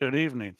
Good evening.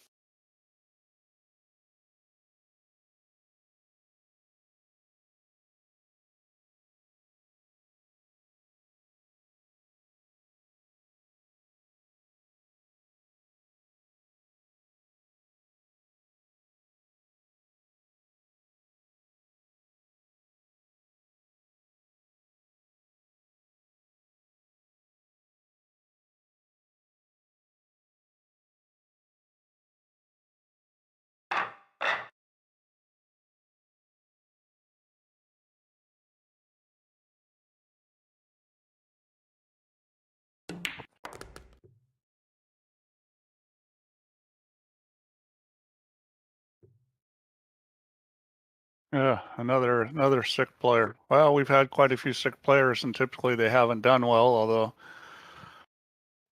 Yeah, another sick player. Well, we've had quite a few sick players, and typically they haven't done well. Although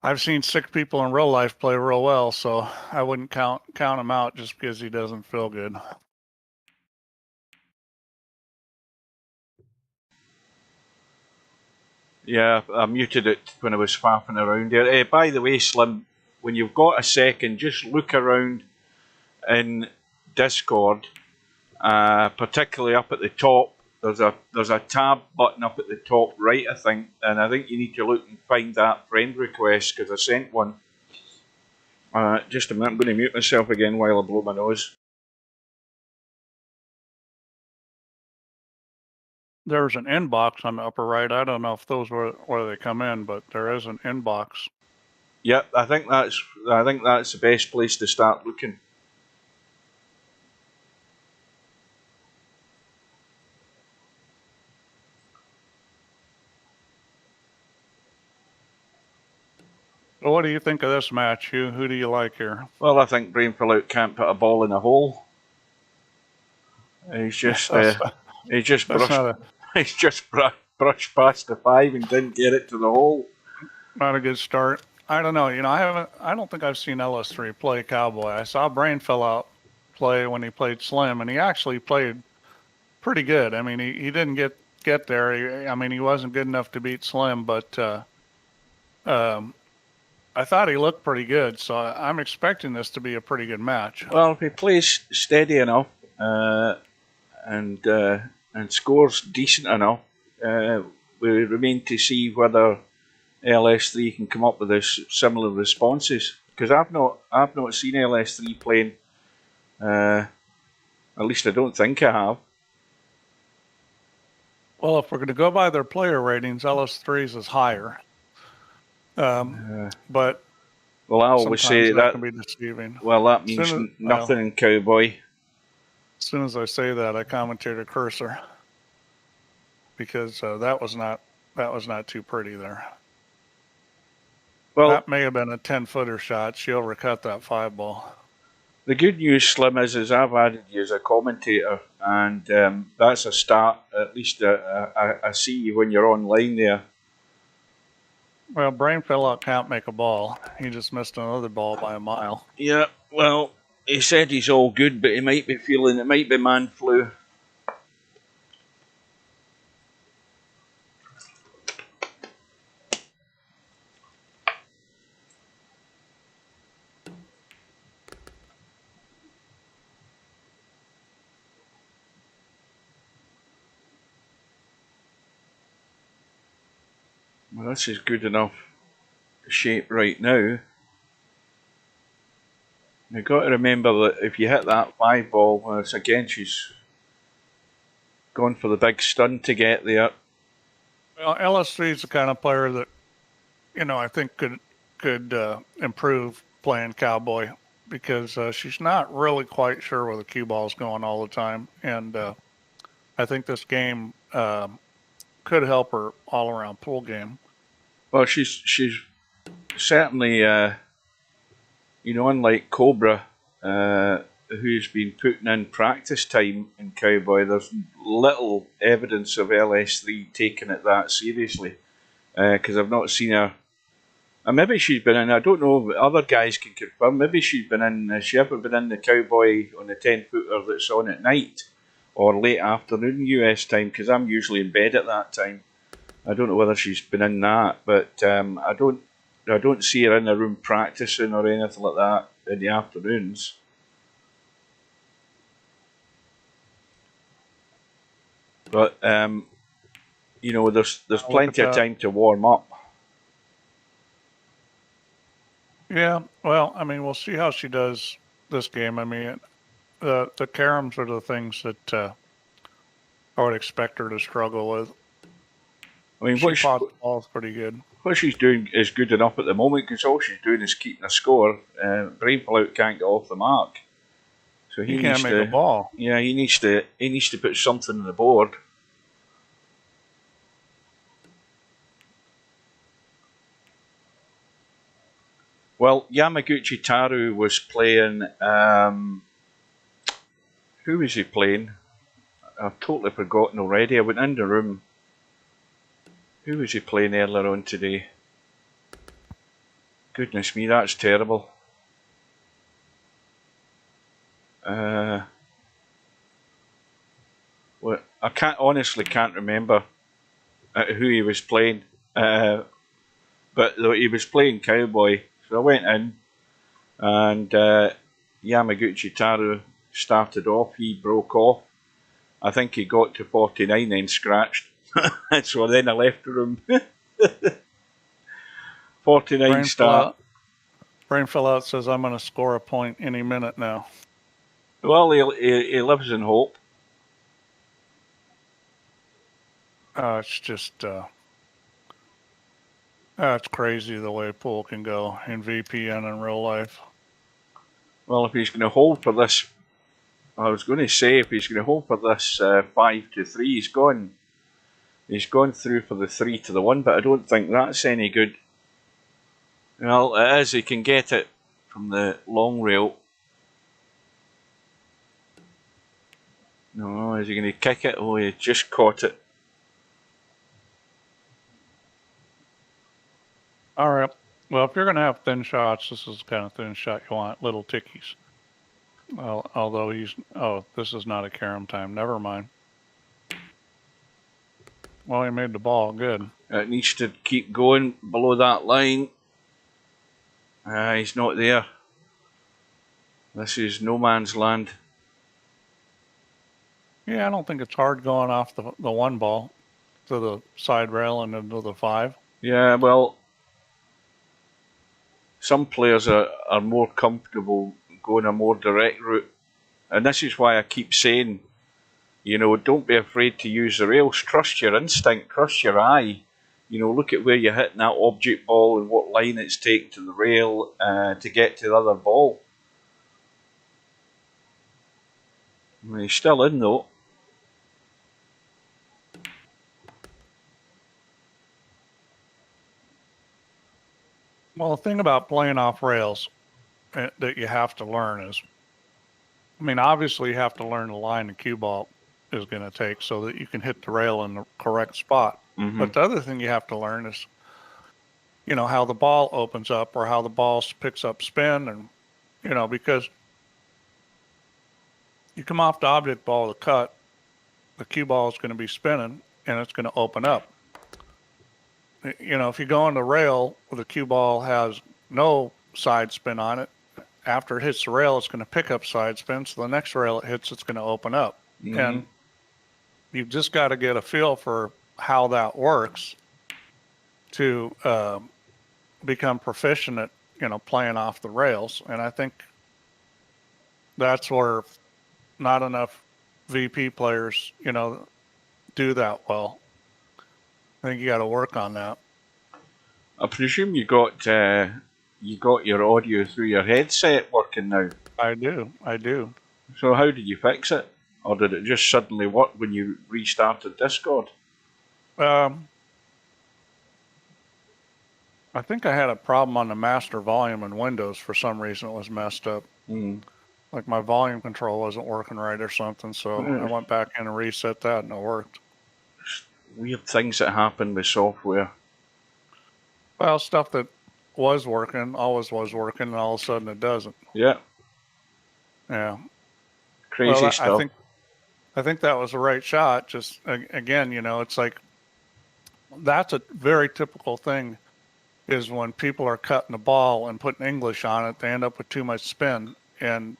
I've seen sick people in real life play real well, so I wouldn't count him out just because he doesn't feel good. Yeah, I muted it when I was faffing around here. By the way, Slim, when you've got a second, just look around in Discord, particularly up at the top. There's a tab button up at the top right, I think, and I think you need to look and find that friend request because I sent one. Just a minute, I'm going to mute myself again while I blow my nose. There's an inbox on the upper right. I don't know if those were where they come in, but there is an inbox. Yep, I think that's the best place to start looking. Well, what do you think of this match? Who do you like here? Well, I think Brainfellout can't put a ball in a hole. He's just brushed past the 5 and didn't get it to the hole. Not a good start. I don't know. I don't think I've seen LS3 play Cowboy. I saw Brainfellout play when he played Slim, and he actually played pretty good. I mean, he didn't get there. He wasn't good enough to beat Slim, but I thought he looked pretty good. So I'm expecting this to be a pretty good match. Well, if he plays steady enough and scores decent enough, we remain to see whether LS3 can come up with similar responses. Because I've not seen LS3 playing. At least I don't think I have. Well, if we're going to go by their player ratings, LS3's is higher. But well, I always say that can be deceiving. Well, that means nothing in Cowboy. As soon as I say that, I commentate a cursor because that was not too pretty there. Well, that may have been a 10-footer shot. She overcut that 5-ball. The good news, Slim, is I've added you as a commentator, and that's a start. At least I see you when you're online there. Well, Brainfellout can't make a ball. He just missed another ball by a mile. Yeah, well, he said he's all good, but he might be feeling it might be man flu. Well, this is good enough shape right now. You've got to remember that if you hit that 5-ball, once again, she's gone for the big stun to get there. Well, LS3 is the kind of player that, I think could improve playing Cowboy because she's not really quite sure where the cue ball is going all the time. And I think this game could help her all-around pool game. Well, she's certainly, unlike Cobra, who's been putting in practice time in Cowboy, there's little evidence of LS3 taking it that seriously. Because I've not seen her. And maybe she's been in, I don't know, other guys can confirm, maybe she's been in, has she ever been in the Cowboy on the 10-footer that's on at night or late afternoon US time, because I'm usually in bed at that time. I don't know whether she's been in that, but I don't see her in the room practicing or anything like that. in the afternoons. But you know, there's plenty of time to warm up. Yeah, well, I mean, we'll see how she does this game. I mean, the caroms are the things that I would expect her to struggle with. I mean, She pots balls pretty good. what she's doing is good enough at the moment because all she's doing is keeping a score. Brainfellout can't get off the mark, so he can't make a ball. Yeah, he needs to put something on the board. Well, Yamaguchi Taru was playing. Who was he playing? I've totally forgotten already. I went in the room. Who was he playing earlier on today? Goodness me, that's terrible. Well, I honestly can't remember who he was playing. But he was playing Cowboy. So I went in and Yamaguchi Taru started off. He broke off. I think he got to 49 then scratched. So then I left the room. 49 start. Brainfellout says I'm going to score a point any minute now. Well, he lives in hope. It's just it's crazy the way pool can go in VPN in real life. Well, if he's going to hold for this, I was going to say if he's going to hold for this 5-3, he's gone through for the 3-1, but I don't think that's any good. Well, it is. He can get it from the long rail. No, is he going to kick it? Oh, he just caught it. All right. Well, if you're going to have thin shots, this is the kind of thin shot you want, little tickies. Well, although this is not a carom time. Never mind. Well, he made the ball. Good. It needs to keep going below that line. He's not there. This is no man's land. Yeah, I don't think it's hard going off the one ball to the side rail and into the 5. Yeah, well, some players are more comfortable going a more direct route. And this is why I keep saying, you know, don't be afraid to use the rails. Trust your instinct, trust your eye. You know, look at where you're hitting that object ball and what line it's taking to the rail to get to the other ball. I mean, he's still in though. Well, the thing about playing off rails that you have to learn is, I mean, obviously you have to learn the line the cue ball is going to take so that you can hit the rail in the correct spot. Mm-hmm. But the other thing you have to learn is, you know, how the ball opens up or how the ball picks up spin, and, you know, because you come off the object ball to cut, the cue ball is going to be spinning and it's going to open up. You know, if you go on the rail where the cue ball has no side spin on it, after it hits the rail, it's going to pick up side spin. So the next rail it hits, it's going to open up. Mm-hmm. And you've just got to get a feel for how that works to become proficient at, you know, playing off the rails. And I think that's where not enough VP players, you know, do that well. I think you got to work on that. I presume you got your audio through your headset working now. I do. So how did you fix it? Or did it just suddenly work when you restarted Discord? I think I had a problem on the master volume in Windows. For some reason it was messed up. Like my volume control wasn't working right or something, so I went back in and reset that and it worked. Weird things that happen with software. Well, stuff that was working, always was working, and all of a sudden it doesn't. Yeah. Yeah. Crazy stuff. I think that was the right shot. Just again, you know, it's like that's a very typical thing is when people are cutting the ball and putting English on it, they end up with too much spin. And,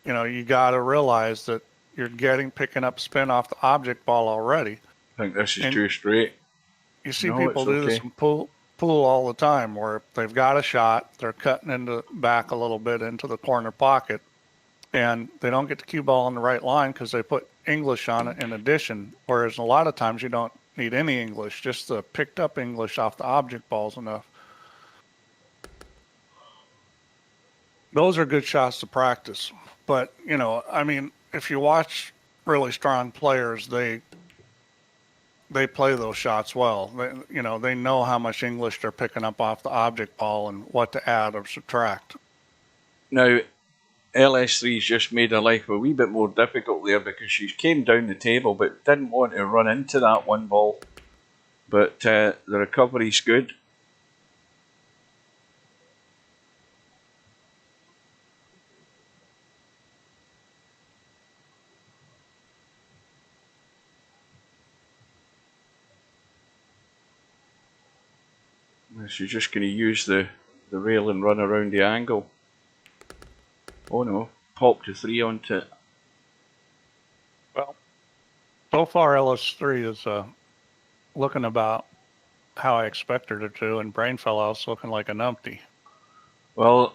you got to realize that you're picking up spin off the object ball already. I think this is And too straight. you see No, people it's do this okay. in pool all the time, where if they've got a shot, they're cutting into back a little bit into the corner pocket, and they don't get the cue ball on the right line because they put English on it in addition. Whereas a lot of times you don't need any English, just the picked up English off the object balls enough. Those are good shots to practice. But, if you watch really strong players, they play those shots well. They know how much English they're picking up off the object ball and what to add or subtract. Now, LS3's just made her life a wee bit more difficult there because she came down the table but didn't want to run into that one ball. But the recovery's good. She's just going to use the rail and run around the angle. Oh no, popped a 3 onto it. Well, so far LS3 is looking about how I expected her to, and Brainfellout's looking like a numpty. Well,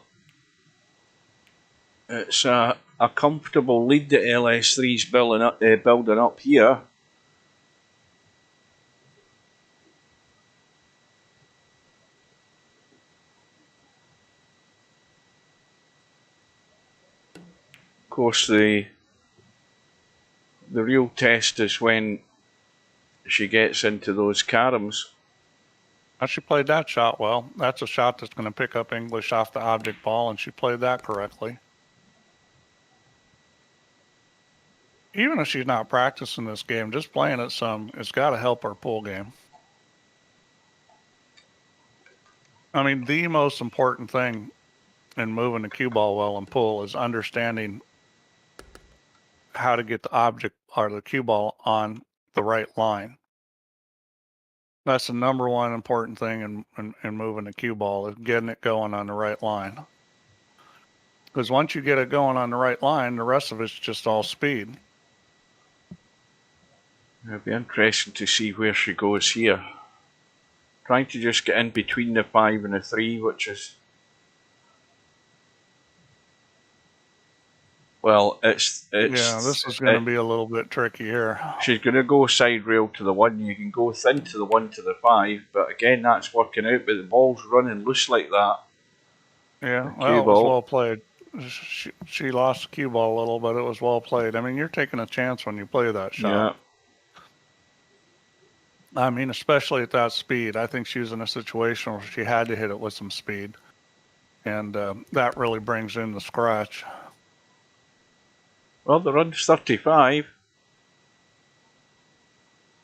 it's a comfortable lead that LS3's building up here. Of course, the real test is when she gets into those caroms. She played that shot well. That's a shot that's going to pick up English off the object ball, and she played that correctly. Even if she's not practicing this game, just playing it some, it's got to help her pool game. I mean, the most important thing in moving the cue ball well in pool is understanding how to get the object or the cue ball on the right line. That's the number one important thing in moving the cue ball, is getting it going on the right line. Because once you get it going on the right line, the rest of it's just all speed. It'll be interesting to see where she goes here. Trying to just get in between the 5 and the 3, which is... Well, it's yeah, this is going to be a little bit tricky here. She's going to go side rail to the 1. You can go thin to the 1 to the 5, but again, that's working out. But the ball's running loose like that. Yeah, well, it was well played. She lost the cue ball a little, but it was well played. I mean, you're taking a chance when you play that shot. Yeah. I mean, especially at that speed. I think she was in a situation where she had to hit it with some speed. And that really brings in the scratch. Well, the run's 35.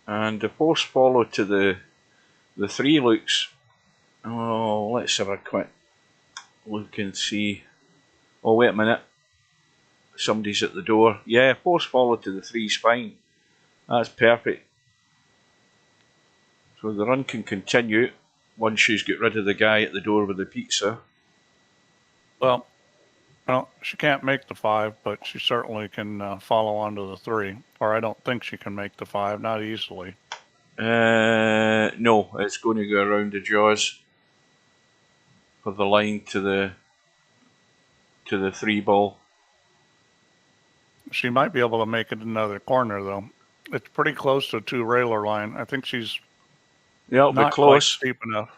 And the force follow to the 3 looks... Oh, let's have a quick look and see. Oh, wait a minute. Somebody's at the door. Yeah, force follow to the 3's fine. That's perfect. So the run can continue once she's got rid of the guy at the door with the pizza. Well, she can't make the 5, but she certainly can follow on to the 3. Or I don't think she can make the 5, not easily. No, it's going to go around the jaws for the line to the 3 ball. She might be able to make it another corner, though. It's pretty close to a 2 railer line. I think she's not quite steep enough.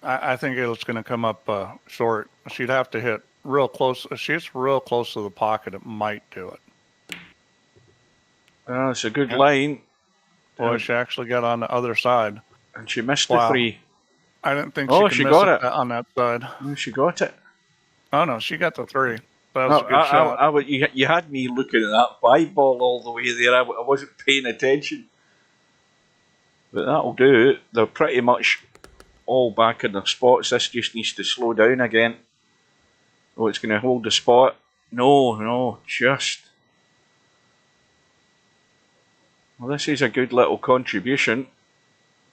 I think it's going to come up short. She'd have to hit real close. If she hits real close to the pocket, it might do it. It's a good line. Boy, she actually got on the other side. And she missed the 3. I didn't think she could miss it on that side. No, she got it. Oh, no, she got the 3. That was a good shot. You had me looking at that 5 ball all the way there. I wasn't paying attention. But that'll do. They're pretty much all back in their spots. This just needs to slow down again. Oh, it's going to hold the spot. No, just. Well, this is a good little contribution.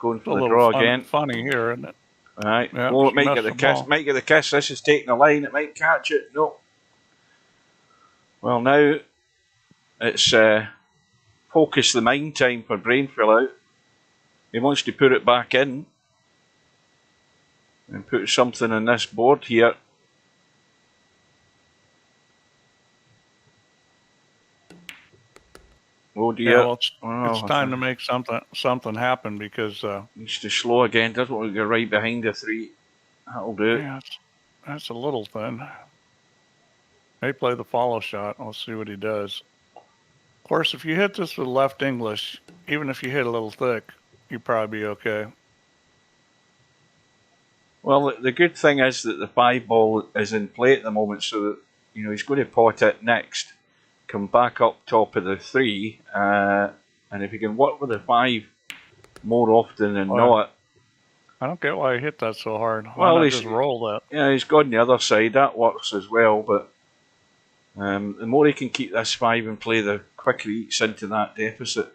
Going It's a for the little draw again. funny here, isn't it? Right. Yeah, Oh, it she might missed get the the kiss. ball. Might get the kiss. This is taking the line. It might catch it. No. Well, now it's focus the mind time for Brainfellout. He wants to put it back in and put something on this board here. Oh dear. Yeah, well, it's time to make something happen because needs to slow again. Doesn't want to go right behind the 3. That'll do it. yeah, that's a little thin. May play the follow shot. I'll see what he does. Of course, if you hit this with left English, even if you hit a little thick, you'd probably be okay. Well, the good thing is that the 5 ball is in play at the moment, so that he's going to pot it next, come back up top of the 3, and if he can work with the 5 more often than not. I don't get why he hit that so hard. Why not just roll that? Yeah, he's got on the other side. That works as well, but the more he can keep this 5 in play, the quicker he eats into that deficit,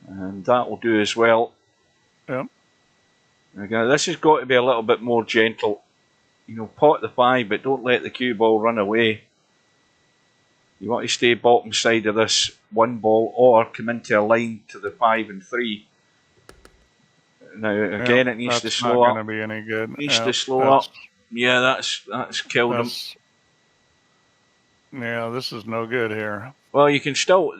and that will do as well. Yep. Again, this has got to be a little bit more gentle. Pot the 5, but don't let the cue ball run away. You want to stay bottom side of this 1 ball or come into a line to the 5 and 3. Now again, it needs to slow up. That's not going to be any good. It needs to slow up. Yeah, that's killed him. Yeah, this is no good here. Well, you can still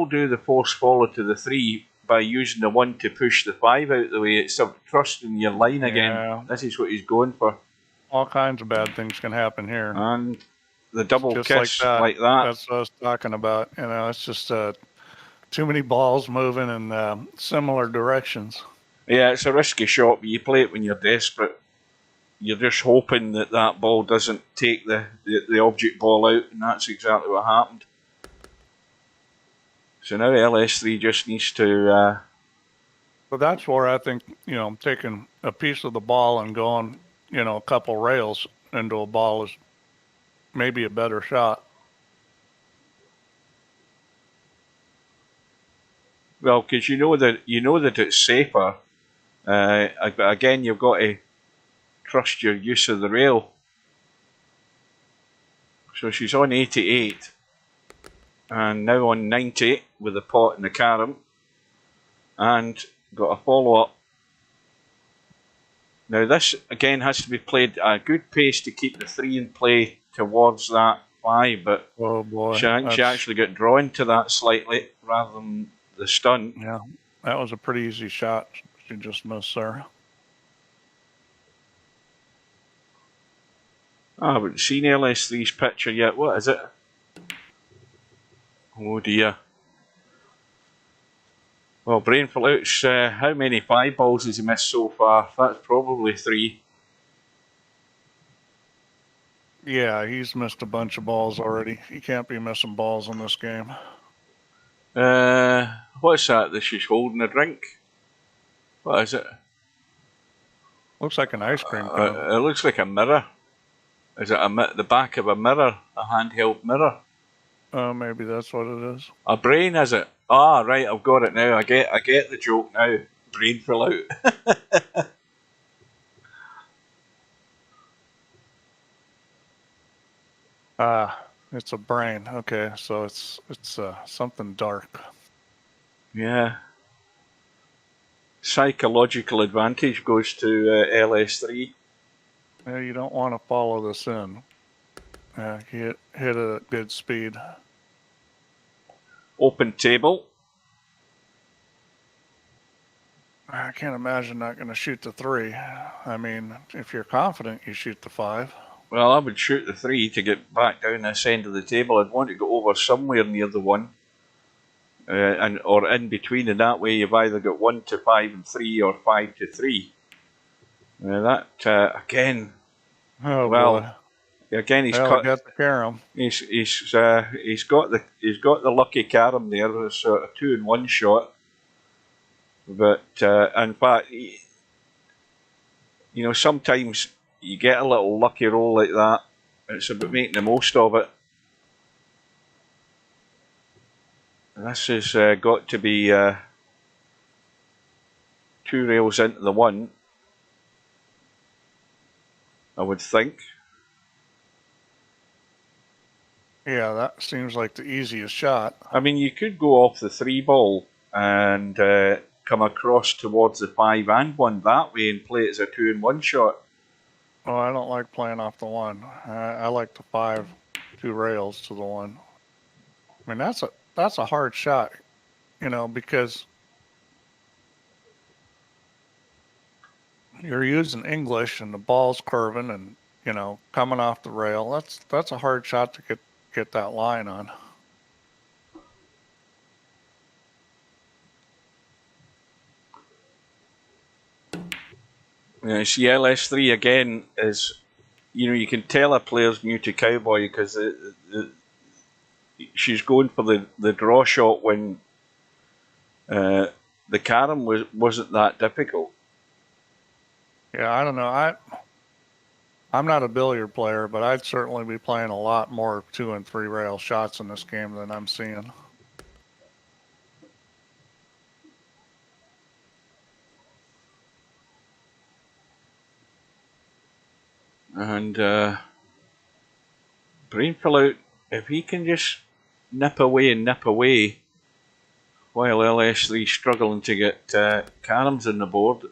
do the force follow to the 3 by using the 1 to push the 5 out the way. It's trusting your line again. Yeah. This is what he's going for. All kinds of bad things can happen here. And the double just kiss like that. That's what I was talking about. It's just too many balls moving in similar directions. Yeah, it's a risky shot, but you play it when you're desperate. You're just hoping that ball doesn't take the object ball out, and that's exactly what happened. So now LS3 just needs to... But that's where I think, taking a piece of the ball and going, a couple rails into a ball is maybe a better shot. Well, because you know that it's safer. But again, you've got to trust your use of the rail. So she's on 88 and now on 90 with the pot and the carom, and got a follow up. Now this again has to be played at a good pace to keep the 3 in play towards that 5, but oh boy, she actually got drawn to that slightly rather than the stunt. Yeah, that was a pretty easy shot. She just missed there. I haven't seen LS3's picture yet. What is it? Oh dear. Well, Brainfellout's how many 5 balls has he missed so far? That's probably 3. Yeah, he's missed a bunch of balls already. He can't be missing balls in this game. What's that she's holding? A drink? What is it? Looks like an ice cream cone. It looks like a mirror. Is it the back of a mirror? A handheld mirror? Maybe that's what it is. A brain, is it? Ah, right, I've got it now. I get the joke now. Brainfellout. It's a brain. Okay, so it's something dark. Yeah. Psychological advantage goes to LS3. Yeah, you don't want to follow this in. Hit it at good speed. Open table. I can't imagine not going to shoot the 3. I mean, if you're confident, you shoot the 5. Well, I would shoot the 3 to get back down this end of the table. I'd want to go over somewhere near the 1. Or in between, and that way you've either got 1 to 5 and 3 or 5 to 3. Again. Oh well, boy. Again, he's got the carom. He's got the lucky carom there. It's a 2-in-1 shot. But in fact, sometimes you get a little lucky roll like that. It's about making the most of it. This has got to be 2 rails into the 1, I would think. Yeah, that seems like the easiest shot. I mean, you could go off the 3 ball and come across towards the 5 and 1 that way and play it as a 2 and 1 shot. Oh, I don't like playing off the 1. I like the 5, 2 rails to the 1. I mean, that's a hard shot, you know, because you're using English and the ball's curving and, you know, coming off the rail. That's a hard shot to get that line on. See, LS3 again is, you know, you can tell a player's new to Cowboy because she's going for the draw shot when the carom wasn't that difficult. Yeah, I don't know. I'm not a billiard player, but I'd certainly be playing a lot more 2 and 3 rail shots in this game than I'm seeing. And Brainfellout, if he can just nip away while LS3 struggling to get caroms on the board,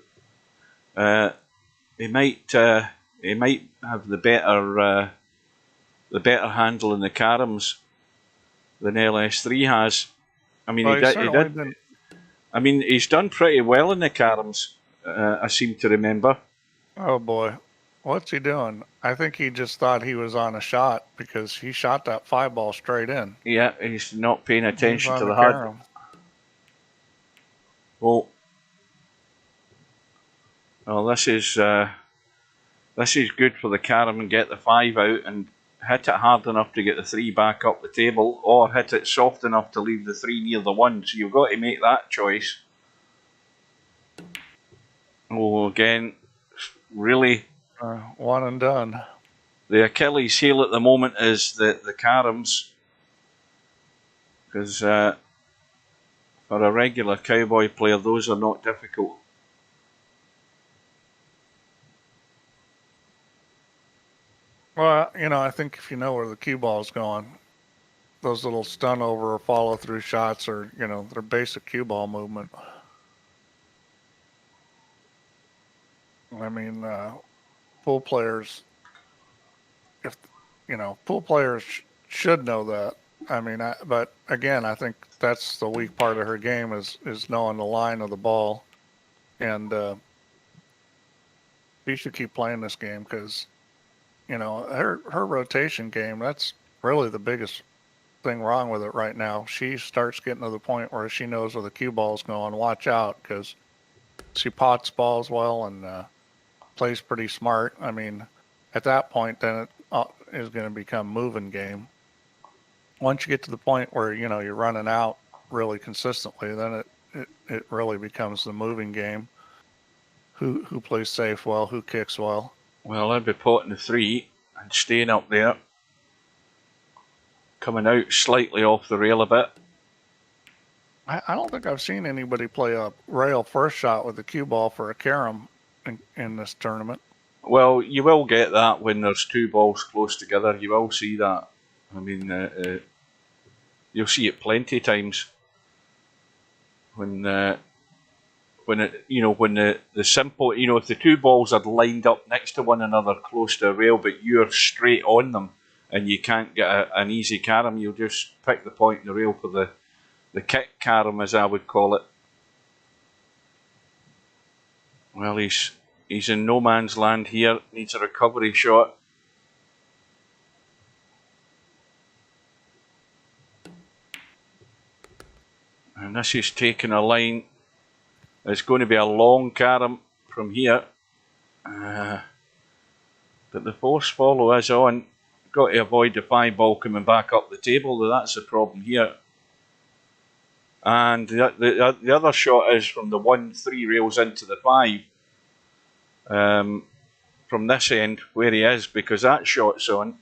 he might have the better handle in the caroms than LS3 has. I mean, Well, he did. I mean, he's done pretty well in the caroms. I seem to remember. Oh boy, what's he doing? I think he just thought he was on a shot because he shot that 5 ball straight in. Yeah, he's not paying He's attention on to the the HUD. carom. Well, this is good for the carom and get the 5 out and hit it hard enough to get the 3 back up the table, or hit it soft enough to leave the 3 near the 1. So you've got to make that choice. Oh, again, really, 1 and done. the Achilles heel at the moment is the caroms, because for a regular Cowboy player, those are not difficult. Well, you know, I think if you know where the cue ball's going, those little stun over or follow through shots are, you know, their basic cue ball movement. I mean, pool players, if you know, pool players should know that. I mean, but again, I think that's the weak part of her game is knowing the line of the ball, and she should keep playing this game because you know her rotation game. That's really the biggest thing wrong with it right now. She starts getting to the point where she knows where the cue ball's going. Watch out because she pots balls well and plays pretty smart. I mean, at that point, then it is going to become moving game. Once you get to the point where you know you're running out really consistently, then it really becomes the moving game. Who plays safe well, who kicks well. Well, I'd be potting the 3 and staying up there, coming out slightly off the rail a bit. I don't think I've seen anybody play a rail first shot with the cue ball for a carom in this tournament. Well, you will get that when there's 2 balls close together. You will see that. I mean, you'll see it plenty times when it, you know, when the simple, you know, if the 2 balls are lined up next to one another close to a rail, but you're straight on them and you can't get an easy carom, you'll just pick the point in the rail for the kick carom, as I would call it. Well, he's in no man's land here. Needs a recovery shot. And this is taking a line. It's going to be a long carom from here. But the force follow is on. Got to avoid the 5 ball coming back up the table, though that's the problem here. And the other shot is from the 1 3 rails into the 5. From this end where he is, because that shot's on.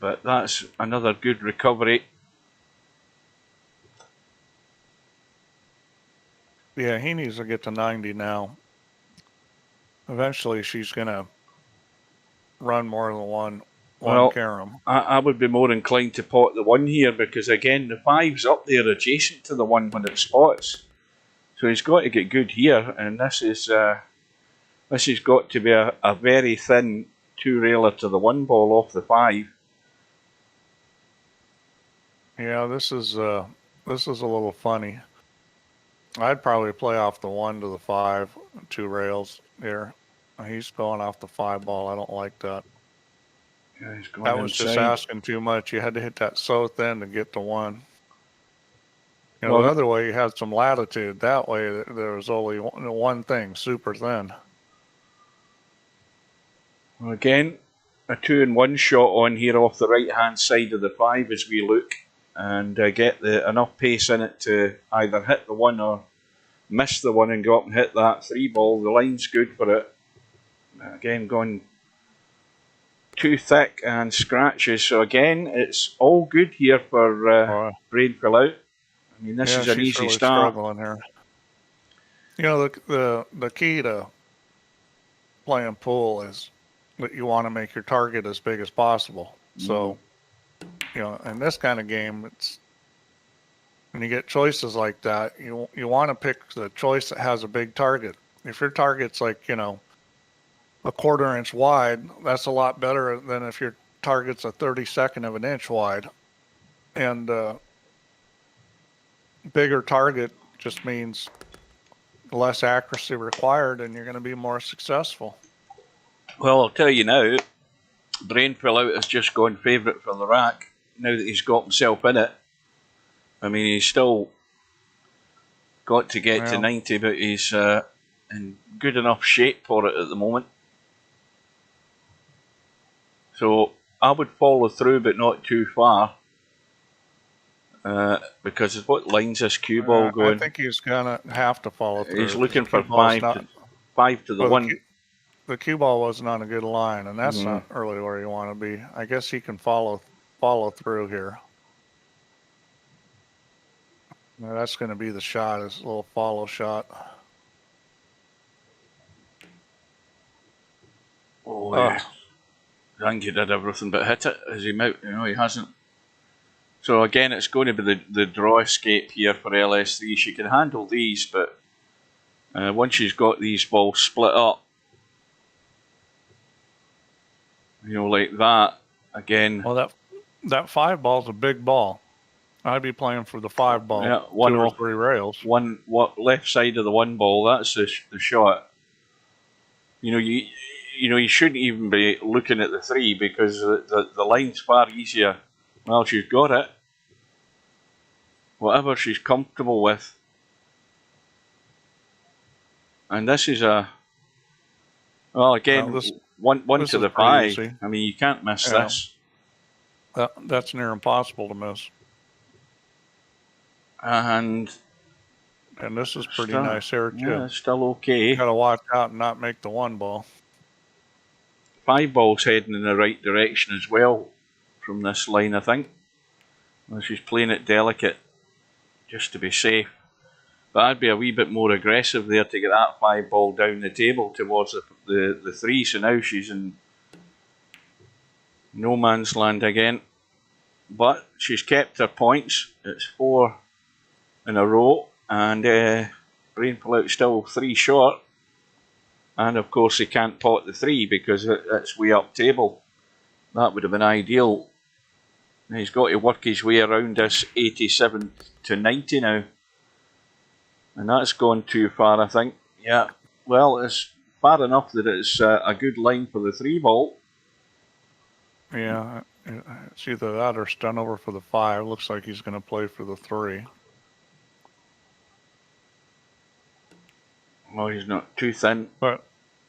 But that's another good recovery. Yeah, he needs to get to 90 now. Eventually, she's going to run more than one carom. I would be more inclined to pot the 1 here because, again, the 5's up there adjacent to the 1 when it spots. So he's got to get good here, and this has got to be a very thin 2-railer to the 1 ball off the 5. Yeah, this is a little funny. I'd probably play off the 1 to the 5, 2 rails here. He's going off the 5 ball. I don't like that. Yeah, he's going That was inside. just asking too much. You had to hit that so thin to get to 1. You know, Well, the other way you had some latitude. That way there was only one thing, super thin. Well, again, a 2-in-1 shot on here off the right hand side of the 5 as we look and get enough pace in it to either hit the 1 or miss the 1 and go up and hit that 3 ball. The line's good for it. Again, going too thick and scratches. So again, it's all good here for Brainfellout. I mean, this is an easy really start. Struggling here. You know, the key to playing pool is that you want to make your target as big as possible. So, you know, in this kind of game, it's when you get choices like that, you want to pick the choice that has a big target. If your target's like, you know, a 1/4 inch wide, that's a lot better than if your target's a 32nd of an inch wide. And bigger target just means less accuracy required, and you're going to be more successful. Well, I'll tell you now, Brainfellout has just gone favourite for the rack now that he's got himself in it. I mean, he's still got to get to 90, but he's in good enough shape for it at the moment. So I would follow through, but not too far. Because of what lines this cue ball going? I think he's gonna have to follow through. He's looking for 5 to the 1. The cue ball wasn't on a good line, and that's not really where you want to be. I guess he can follow through here. Now that's going to be the shot, his little follow shot. Oh yeah. I think he did everything but hit it as he might. You know, he hasn't. So again, it's going to be the draw escape here for LS3. She can handle these, but once she's got these balls split up, you know, like that, again. Well, that 5 ball's a big ball. I'd be playing for the 5 ball. Yeah, 2 or 3 rails. What left side of the 1 ball? That's the shot. You know, you shouldn't even be looking at the 3 because the line's far easier. Well, she's got it. Whatever she's comfortable with. And this is well, again, one to the 5. Easy. I mean, you can't miss this. That's near impossible to miss. And this is pretty nice here too. Yeah, it's still okay. You gotta watch out and not make the 1 ball. 5 balls heading in the right direction as well from this line, I think. Well, she's playing it delicate just to be safe. But I'd be a wee bit more aggressive there to get that 5 ball down the table towards the 3. So now she's in no man's land again. But she's kept her points. It's 4 in a row. And Brainfellout still 3 short. And of course he can't pot the 3 because it's way up table. That would have been ideal. He's got to work his way around this 87 to 90 now. And that's gone too far, I think. Yeah, well, it's far enough that it's a good line for the 3 ball. Yeah, it's either that or stun over for the 5. Looks like he's going to play for the 3. Well, he's not too thin. But,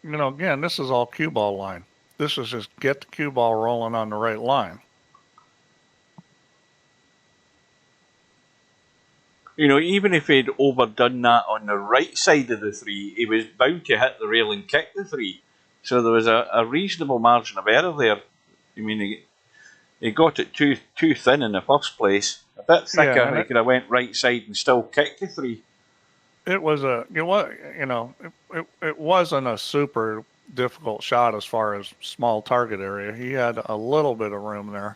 you know, again, this is all cue ball line. This is just get the cue ball rolling on the right line. You know, even if he'd overdone that on the right side of the 3, he was bound to hit the rail and kick the 3. So there was a reasonable margin of error there. I mean, he got it too thin in the first place. A bit thicker, he could have went right side and still kicked the 3. it was it wasn't a super difficult shot as far as small target area. He had a little bit of room there.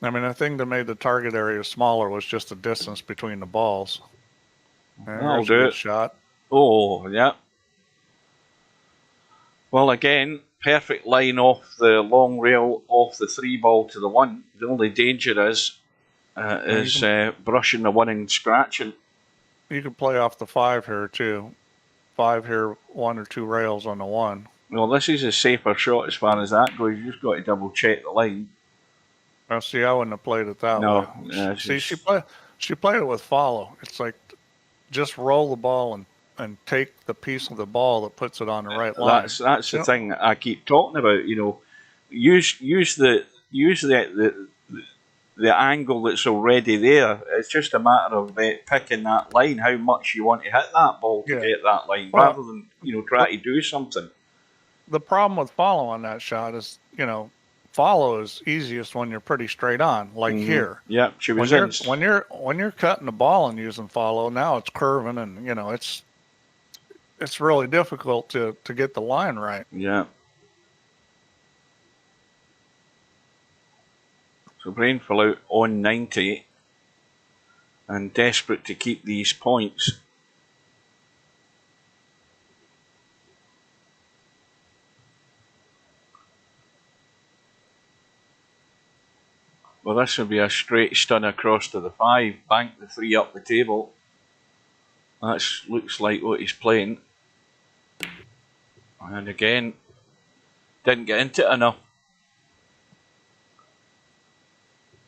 I mean, the thing that made the target area smaller was just the distance between the balls. And That'll there's a do good it. shot. Oh, yeah. Well, again, perfect line off the long rail, off the 3 ball to the 1. The only danger is brushing the 1 and scratching. You can play off the 5 here too. 5 here, 1 or 2 rails on the 1. Well, this is a safer shot as far as that goes. You've just got to double check the line. Now, see, I wouldn't have played it that way. See, she played it with follow. It's like just roll the ball and take the piece of the ball that puts it on the right line. That's the thing I keep talking about. You know, use the angle that's already there. It's just a matter of picking that line, how much you want to hit that ball to get that line, rather than try to do something. The problem with follow on that shot is, follow is easiest when you're pretty straight on, like here. Yeah, she was when you're cutting the ball and using follow, now it's curving and it's really difficult to get the line right. Yeah. So Brainfellout on 90 and desperate to keep these points. Well, this would be a straight stun across to the 5, bank the 3 up the table. That looks like what he's playing. And again, didn't get into it enough.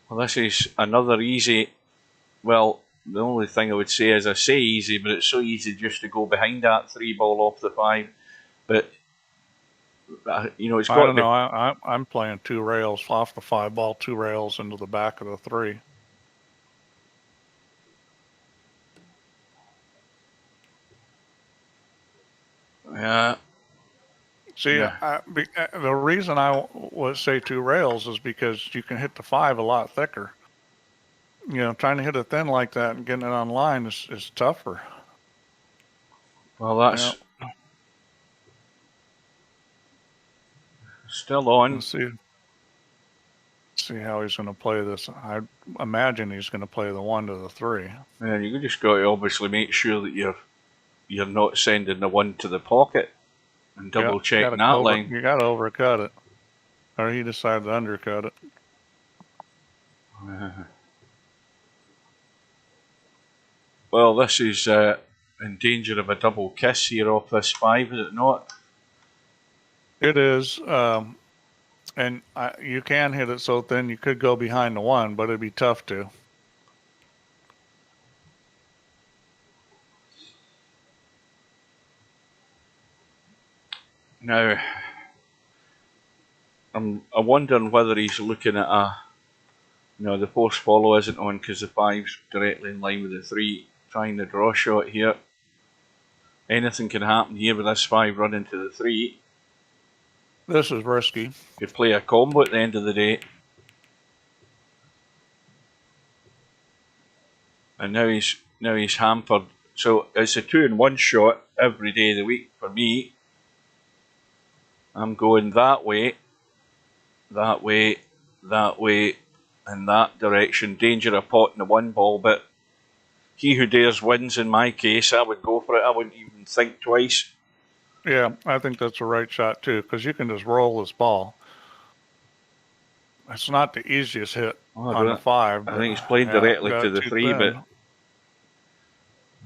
Well, this is another easy. Well, the only thing I would say is I say easy, but it's so easy just to go behind that 3 ball off the 5. But it's got. I don't know. I'm playing 2 rails off the 5 ball, 2 rails into the back of the 3. Yeah. See, the reason I would say 2 rails is because you can hit the 5 a lot thicker. Trying to hit it thin like that and getting it on line is tougher. Well, that's still on. Let's see how he's going to play this. I imagine he's going to play the 1 to the 3. Yeah, you just got to obviously make sure that you're not sending the 1 to the pocket and double check that line. You got to overcut it, or he decided to undercut it. Well, this is in danger of a double kiss here off this 5, is it not? It is, and you can hit it so thin you could go behind the 1, but it'd be tough to. Now, I'm wondering whether he's looking at the force follow isn't on because the 5's directly in line with the 3. Trying the draw shot here. Anything can happen here with this 5 running to the 3. This is risky. Could play a combo at the end of the day. And now he's hampered. So it's a 2-in-1 shot every day of the week for me. I'm going that way, that way, that way, and that direction. Danger of potting the 1 ball, but he who dares wins in my case. I would go for it. I wouldn't even think twice. Yeah, I think that's the right shot too, because you can just roll this ball. It's not the easiest hit on the 5. I think he's played directly to the 3, but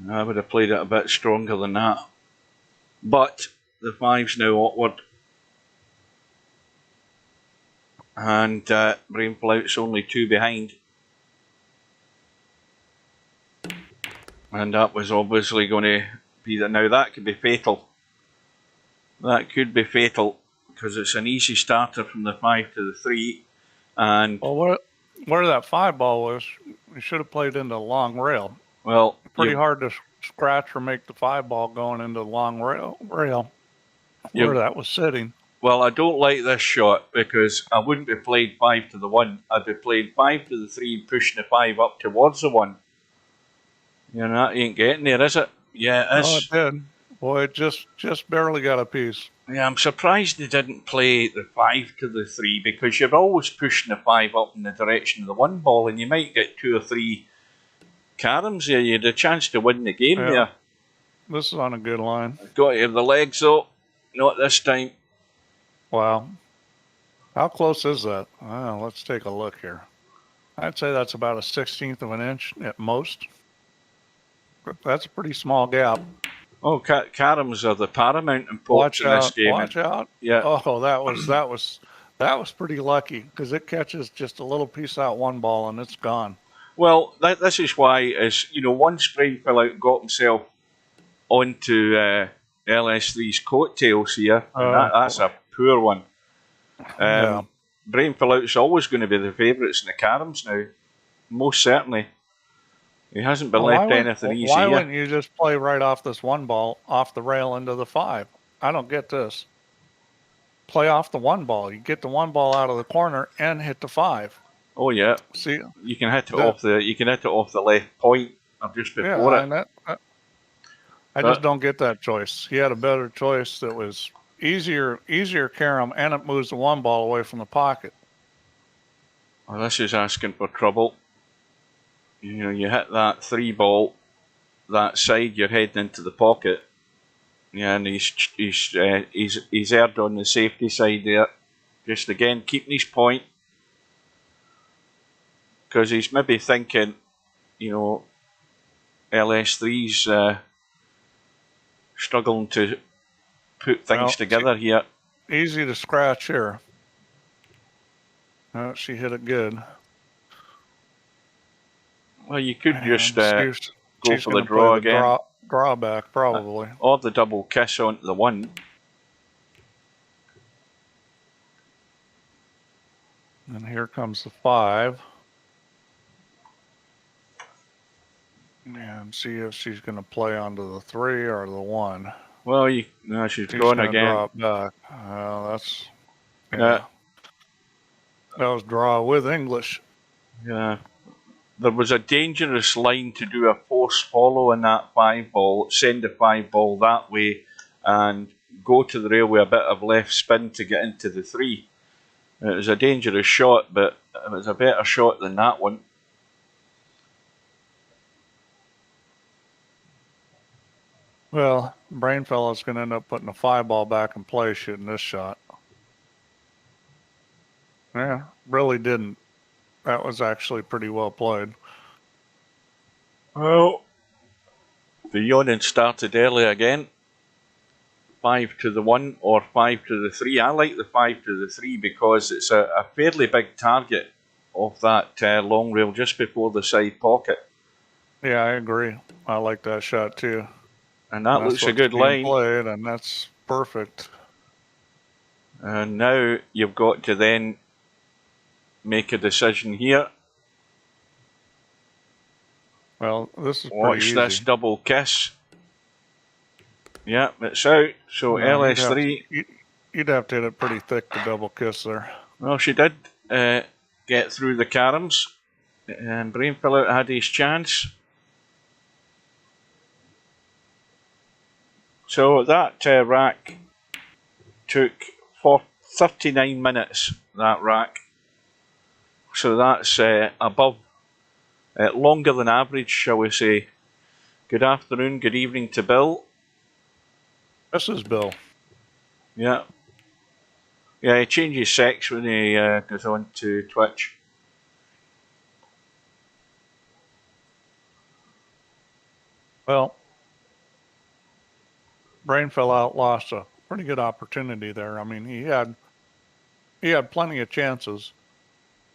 I would have played it a bit stronger than that. But the 5's now awkward. And Brainfellout's only 2 behind. And that was obviously going to be now that could be fatal. That could be fatal because it's an easy starter from the 5 to the 3. And well, where that 5 ball was, you should have played into the long rail. Well, pretty hard to scratch or make the 5 ball going into the long rail where that was sitting. Well, I don't like this shot because I wouldn't be played 5 to the 1. I'd be played 5 to the 3 and pushing the 5 up towards the 1. That ain't getting there, is it? Yeah, it Oh, is. it did. Boy, it just barely got a piece. Yeah, I'm surprised they didn't play the 5 to the 3 because you're always pushing the 5 up in the direction of the 1 ball and you might get 2 or 3 caroms there. You had a chance to win the game Yeah, there. this is on a good line. Got to have the legs though. Not this time. Wow. How close is that? Let's take a look here. I'd say that's about a 16th of an inch at most. That's a pretty small gap. Oh, caroms are the paramount importance Watch in this out! game. Watch out! Yeah. Oh, that was pretty lucky because it catches just a little piece out one ball and it's gone. Well, this is why, once Brainfellout got himself onto LS3's coattails here, and that's a poor one. Yeah. Brainfellout's always going to be the favourites in the caroms now, most certainly. He hasn't been left anything easy Why here. wouldn't you just play right off this one ball, off the rail into the 5? I don't get this. Play off the one ball. You get the one ball out of the corner and hit the 5. Oh yeah. See, you can hit it off the left point or just before it. I just don't get that choice. He had a better choice that was easier carom, and it moves the one ball away from the pocket. Well, this is asking for trouble. You hit that 3 ball that side, you're heading into the pocket. Yeah, and he's erred on the safety side there. Just again keeping his point because he's maybe thinking, LS3's struggling to put things together here. Easy to scratch here. She hit it good. Well, you could just go for the draw again. Drawback, probably. Or the double kiss onto the 1. And here comes the 5. And see if she's going to play onto the 3 or the 1. Well, she's going again. Drop back. That's... Yeah. That was draw with English. Yeah. There was a dangerous line to do a force follow in that 5 ball, send the 5 ball that way and go to the rail with a bit of left spin to get into the 3. It was a dangerous shot, but it was a better shot than that one. Well, Brainfellout's going to end up putting the 5 ball back in play shooting this shot. Yeah, really didn't. That was actually pretty well played. Well, the yawning started early again. 5 to the 1 or 5 to the 3. I like the 5 to the 3 because it's a fairly big target of that long rail just before the side pocket. Yeah, I agree. I like that shot too. And that looks a good line. Played, and that's perfect. And now you've got to then make a decision here. Well, this is Watch pretty easy. this double kiss. Yeah, it's out. So LS3. You'd have to hit it pretty thick to double kiss there. Well, she did get through the caroms. And Brainfellout had his chance. So that rack took 39 minutes, that rack. So that's above, longer than average, shall we say. Good afternoon, good evening to Bill. This is Bill. Yeah. Yeah, he changes sex when he goes on to Twitch. Well, Brainfellout lost a pretty good opportunity there. I mean, he had plenty of chances,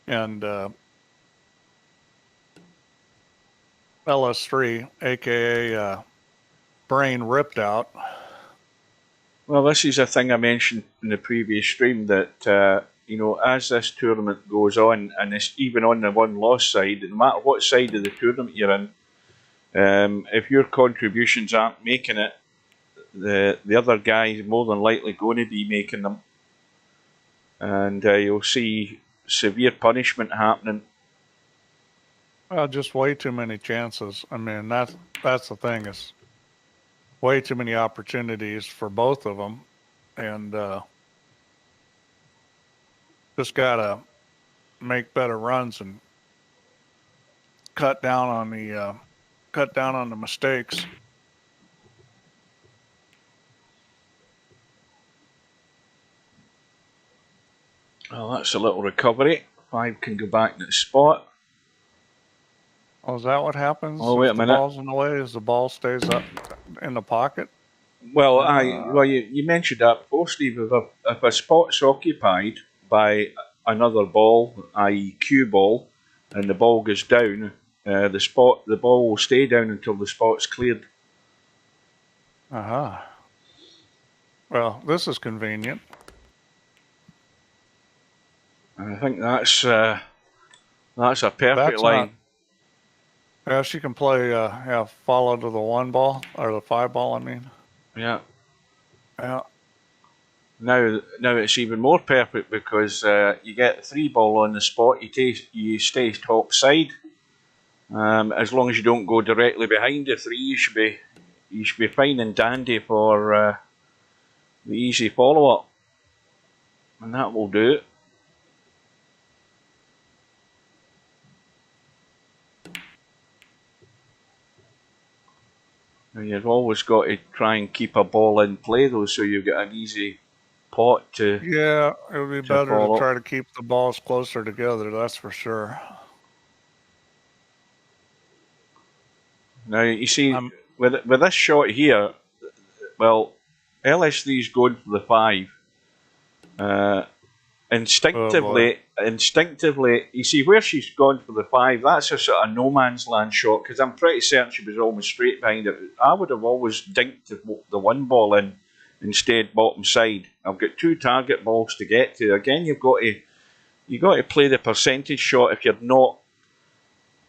and LS3, aka Brain, ripped out. Well, this is a thing I mentioned in the previous stream that as this tournament goes on, and it's even on the one-loss side, no matter what side of the tournament you're in, if your contributions aren't making it, the other guy is more than likely going to be making them, and you'll see severe punishment happening. Well, just way too many chances. I mean, that's the thing is, way too many opportunities for both of them, and just gotta make better runs and cut down on the mistakes. Well, that's a little recovery. 5 can go back to the spot. Oh, is that what happens Oh, wait a if the minute. ball's in the way? Is the ball stays up in the pocket? Well, you mentioned that before, Steve. If a spot's occupied by another ball, i.e., cue ball, and the ball goes down, the ball will stay down until the spot's cleared. Uh-huh. Well, this is convenient. And I think that's a perfect line. Yeah, she can play follow to the 1 ball, or the 5 ball, I mean. Yeah. Yeah. Now it's even more perfect because you get 3 ball on the spot. You stay top side. As long as you don't go directly behind the 3, you should be fine and dandy for the easy follow up, and that will do it. Now you've always got to try and keep a ball in play though, so you've got an easy pot to. Yeah, it would be better to follow. try to keep the balls closer together, that's for sure. Now you see, with this shot here, well, LS3's going for the 5. Instinctively, you see where she's gone for the 5. That's a sort of no man's land shot because I'm pretty certain she was almost straight behind it. I would have always dinked the 1 ball in instead, bottom side. I've got 2 target balls to get to. Again, you've got to play the percentage shot if you're not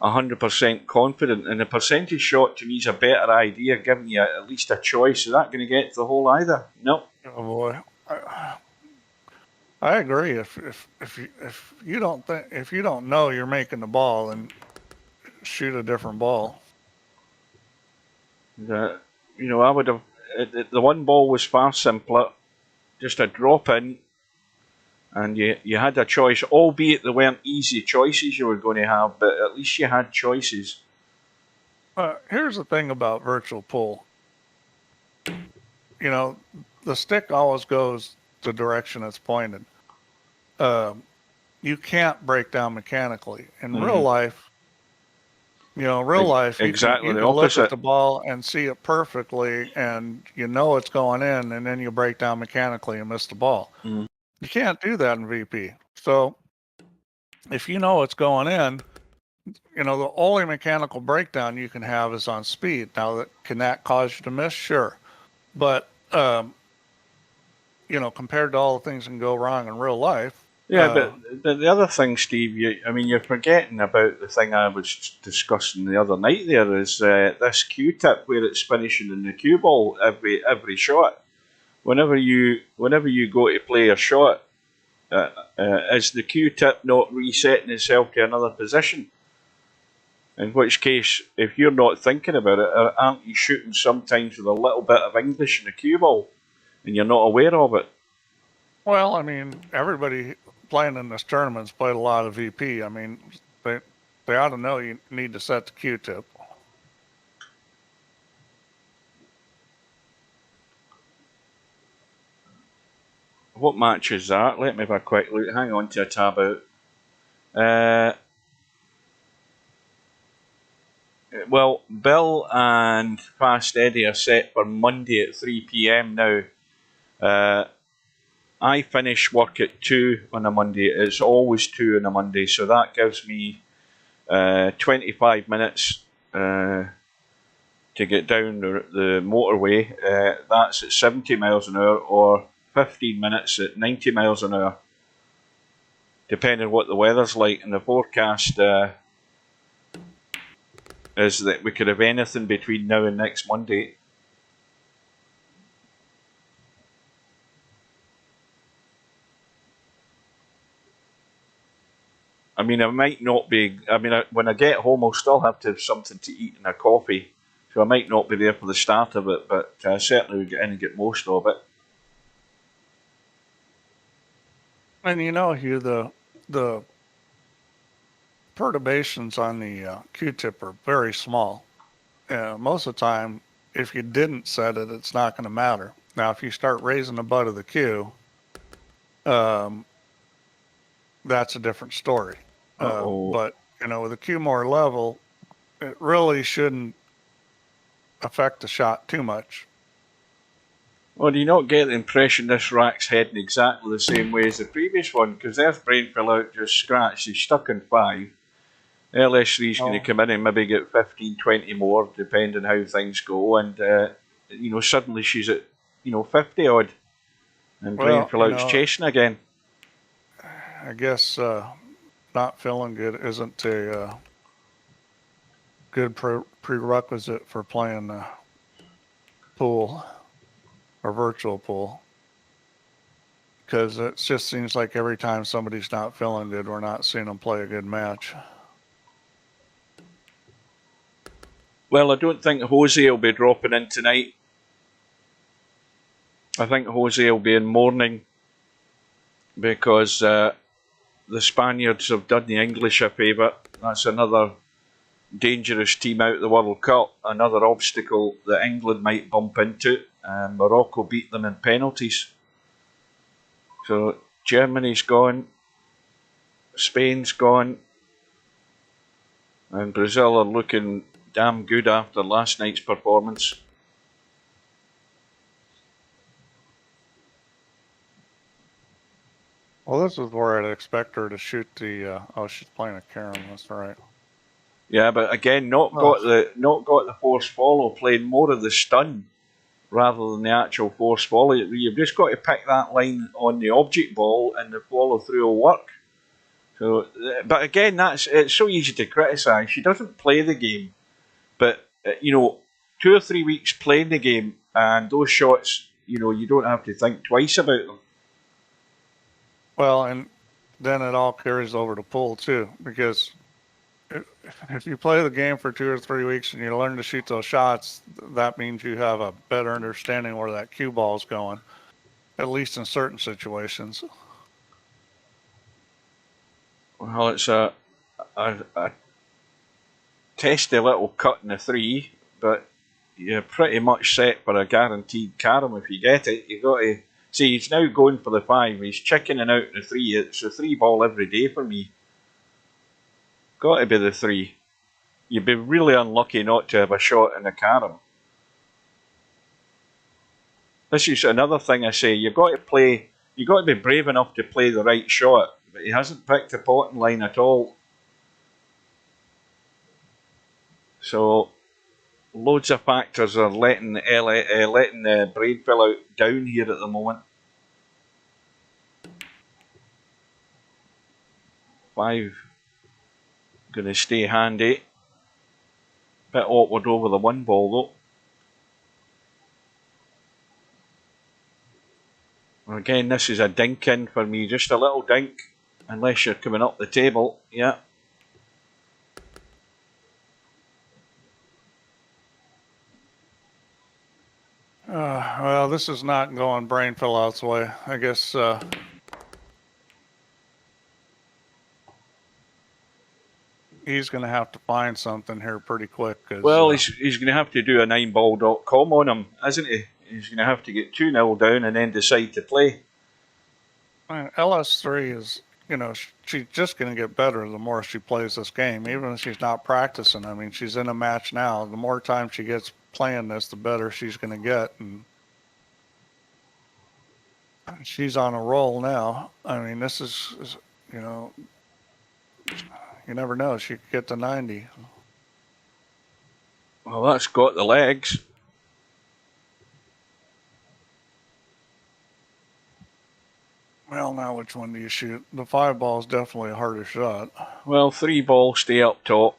100% confident, and the percentage shot to me is a better idea, giving you at least a choice. Is that going to get to the hole either? No. Oh boy, I agree. If you don't know you're making the ball, then shoot a different ball. I would have. The 1 ball was far simpler, just a drop in, and you had a choice, albeit they weren't easy choices you were going to have, but at least you had choices. Here's the thing about virtual pool. The stick always goes the direction it's pointed. You can't break down mechanically. In real life, Exactly you the can look opposite. at the ball and see it perfectly, and it's going in, and then you break down mechanically and miss the ball. Mm. You can't do that in VP. So if you know it's going in, the only mechanical breakdown you can have is on speed. Now, can that cause you to miss? Sure. But, compared to all the things that can go wrong in real life. Yeah, but the other thing, Steve, you're forgetting about the thing I was discussing the other night there is this Q-tip where it's finishing in the cue ball every shot. Whenever you go to play a shot, is the Q-tip not resetting itself to another position? In which case, if you're not thinking about it, aren't you shooting sometimes with a little bit of English in the cue ball, and you're not aware of it? Well, I mean, everybody playing in this tournament's played a lot of VP. I mean, they ought to know you need to set the Q-tip. What match is that? Let me have a quick look. Hang on to a tab out. Well, Bill and Fast Eddie are set for Monday at 3 p.m. now. I finish work at 2 on a Monday. It's always 2 on a Monday, so that gives me 25 minutes to get down the motorway. That's at 70 miles an hour, or 15 minutes at 90 miles an hour, depending on what the weather's like. And the forecast is that we could have anything between now and next Monday. I mean, I might not be. I mean, when I get home, I'll still have to have something to eat and a coffee. So I might not be there for the start of it, but certainly we get in and get most of it. And you know, Hugh, the perturbations on the Q-tip are very small. Most of the time, if you didn't set it, it's not going to matter. Now, if you start raising the butt of the Q, that's a different story. But you know, with a Q more level, it really shouldn't affect the shot too much. Well, do you not get the impression this rack's heading exactly the same way as the previous one? Because there's Brainfellout just scratched, he's stuck in 5. LS3 is going to come in and maybe get 15, 20 more, depending how things go. And, you know, suddenly she's at, you know, 50 odd. And Brainfellout's chasing again. I guess not feeling good isn't a good prerequisite for playing pool or virtual pool. Because it just seems like every time somebody's not feeling good, we're not seeing them play a good match. Well, I don't think Jose will be dropping in tonight. I think Jose will be in mourning because the Spaniards have done the English a favour. That's another dangerous team out of the World Cup, another obstacle that England might bump into. Morocco beat them in penalties. So Germany's gone, Spain's gone, and Brazil are looking damn good after last night's performance. Well, this is where I'd expect her to shoot the. Oh, she's playing a Karen. That's right. Yeah, but again, not got the force follow, playing more of the stun rather than the actual force follow. You've just got to pick that line on the object ball, and the follow through will work. So, but again, it's so easy to criticise. She doesn't play the game, but you know, 2 or 3 weeks playing the game, and those shots, you know, you don't have to think twice about them. Well, and then it all carries over to pool too, because if you play the game for 2 or 3 weeks and you learn to shoot those shots, that means you have a better understanding where that cue ball is going, at least in certain situations. Well, it's a testy little cut in the 3, but you're pretty much set for a guaranteed carom if you get it. You've got to see he's now going for the 5. He's chickening out the 3. It's a 3 ball every day for me. Got to be the 3. You'd be really unlucky not to have a shot in the carom. This is another thing I say. You've got to be brave enough to play the right shot. But he hasn't picked the potting line at all. So loads of factors are letting the Brainfellout down here at the moment. 5 going to stay handy. Bit awkward over the 1 ball though. Again, this is a dink in for me, just a little dink, unless you're coming up the table. Yeah. Well, this is not going Brainfellout's way. I guess he's going to have to find something here pretty quick. Well, he's going to have to do a 9ball.com on him, isn't he? He's going to have to get 2-0 down and then decide to play. LS3 is, you know, she's just going to get better the more she plays this game, even if she's not practicing. I mean, she's in a match now. The more time she gets playing this, the better she's going to get. And she's on a roll now. I mean, this is, you know, you never know. She could get to 90. Well, that's got the legs. Well, now which one do you shoot? The 5 ball is definitely a harder shot. Well, 3 ball, stay up top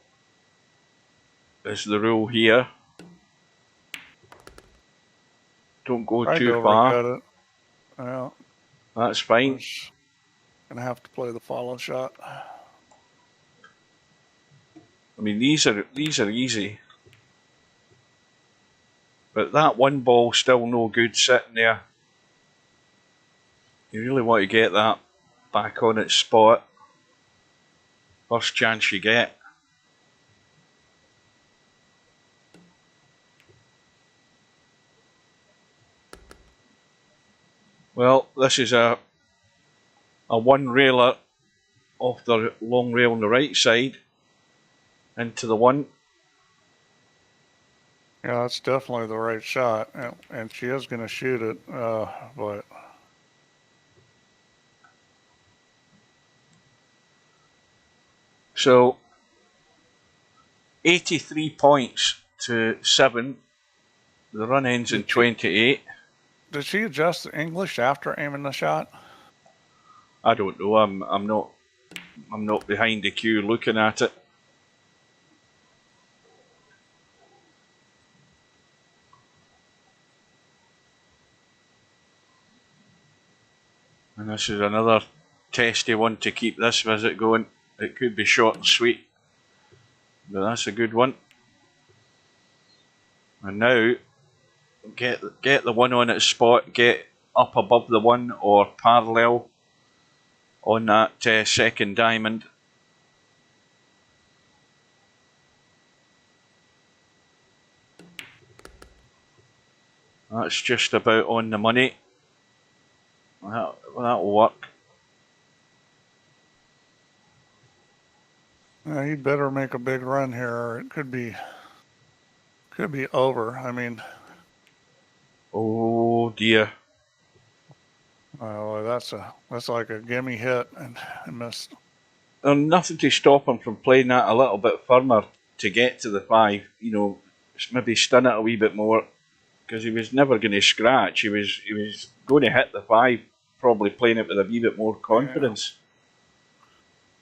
is the rule here. Don't go too far. It. Well, that's fine. Gonna have to play the follow shot. I mean, these are easy. But that one ball still no good sitting there. You really want to get that back on its spot. First chance you get. Well, this is a one railer off the long rail on the right side into the one. Yeah, that's definitely the right shot, and she is going to shoot it, but so 83 points to 7. The run ends in 28. Did she adjust the English after aiming the shot? I don't know. I'm not behind the queue looking at it. And this is another testy one to keep this visit going. It could be short and sweet, but that's a good one. And now get the one on its spot, get up above the one or parallel on that second diamond. That's just about on the money. That'll work. He'd better make a big run here, or it could be over. I mean, oh dear. That's like a gimme hit and missed. There's nothing to stop him from playing that a little bit firmer to get to the 5. You know, maybe stun it a wee bit more, because he was never going to scratch. He was going to hit the 5, probably playing it with a wee bit more confidence.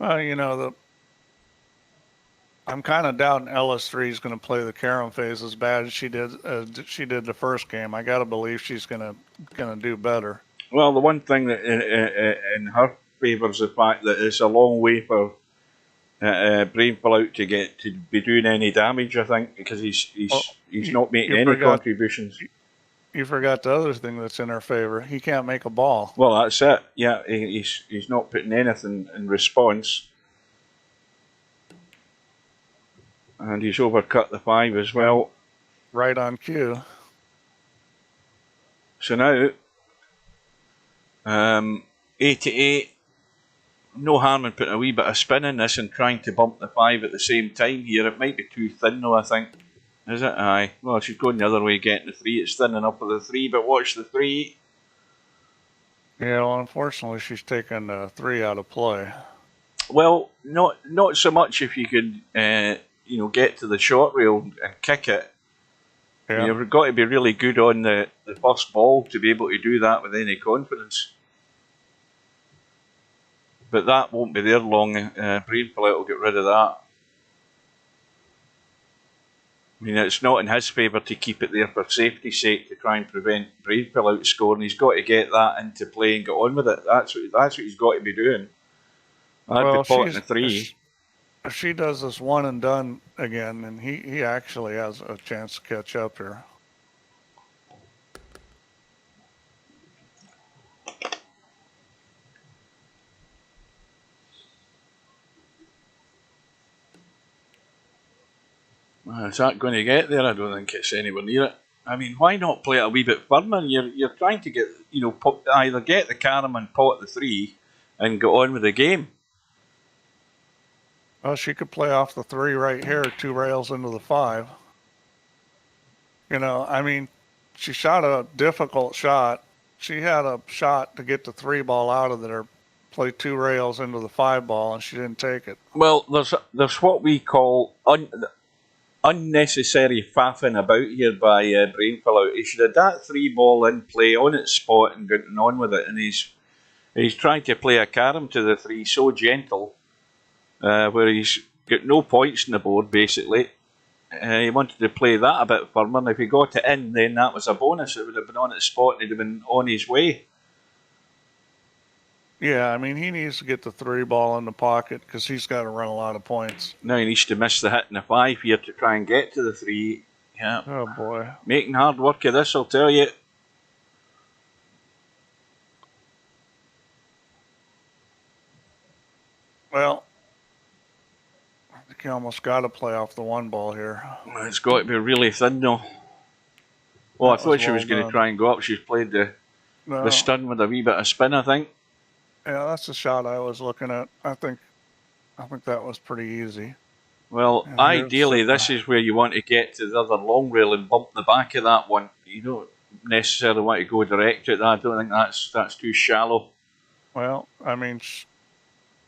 Yeah. Well, you know, I'm kind of doubting LS3 is going to play the Karen phase as bad as she did the first game. I got to believe she's going to do better. Well, the one thing that in her favour is the fact that it's a long way for Brainfellout to be doing any damage. I think because he's not making any contributions. You forgot the other thing that's in her favour. He can't make a ball. Well, that's it. Yeah, he's not putting anything in response. And he's overcut the 5 as well. Right on cue. So now, 88. No harm in putting a wee bit of spin in this and trying to bump the 5 at the same time here. It might be too thin though, I think. Is it? Aye. Well, she's going the other way getting the 3. It's thinning up with the 3, but watch the 3. Yeah, well, unfortunately, she's taken the 3 out of play. Well, not so much if you could, get to the short rail and kick it. Yeah. You've got to be really good on the first ball to be able to do that with any confidence. But that won't be there long. Brainfellout will get rid of that. I mean, it's not in his favour to keep it there for safety's sake to try and prevent Brainfellout scoring. He's got to get that into play and get on with it. That's what he's got to be doing. I'd be potting the 3. If she does this one and done again, then he actually has a chance to catch up here. Is that going to get there? I don't think it's anywhere near it. I mean, why not play it a wee bit firmer? You're trying to get, either get the carom and pot the 3 and get on with the game. Well, she could play off the 3 right here, 2 rails into the 5. I mean, she shot a difficult shot. She had a shot to get the 3 ball out of there, play 2 rails into the 5 ball, and she didn't take it. Well, there's what we call unnecessary faffing about here by Brainfellout. He should have that 3 ball in play on its spot and gotten on with it, and he's trying to play a carom to the 3 so gentle, where he's got no points on the board basically. He wanted to play that a bit firmer, and if he got it in, then that was a bonus. It would have been on its spot and he'd have been on his way. Yeah, I mean, he needs to get the 3 ball in the pocket because he's got to run a lot of points. Now he needs to miss the hit in the 5 here to try and get to the 3. Yeah. Oh boy. Making hard work of this, I'll tell you. Well, I think you almost got to play off the one ball here. It's got to be really thin though. Well, I thought she was going to try and go up. She's played the stun with a wee bit of spin, I think. Yeah, that's the shot I was looking at. I think that was pretty easy. Well, And ideally, this is where you want to get to the other long rail and bump the back of that one. You don't necessarily want to go direct at that. I don't think that's too shallow. Well, I mean,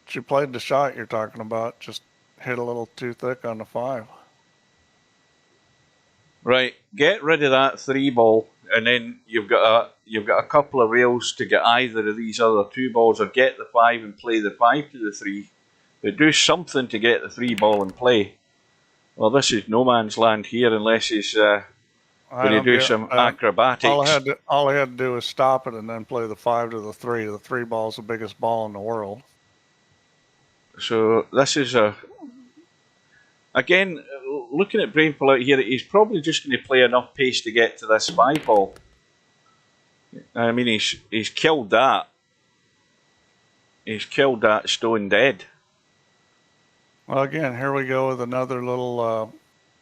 she played the shot you're talking about. Just hit a little too thick on the 5. Right, get rid of that 3 ball, and then you've got a couple of rails to get either of these other 2 balls, or get the 5 and play the 5 to the 3. But do something to get the 3 ball in play. Well, this is no man's land here unless he's going to do some acrobatics. All I had to do was stop it and then play the 5 to the 3. The 3 ball's the biggest ball in the world. So this is again, looking at Brainfellout here, he's probably just going to play enough pace to get to this 5 ball. I mean, he's killed that. He's killed that stone dead. Well, again, here we go with another little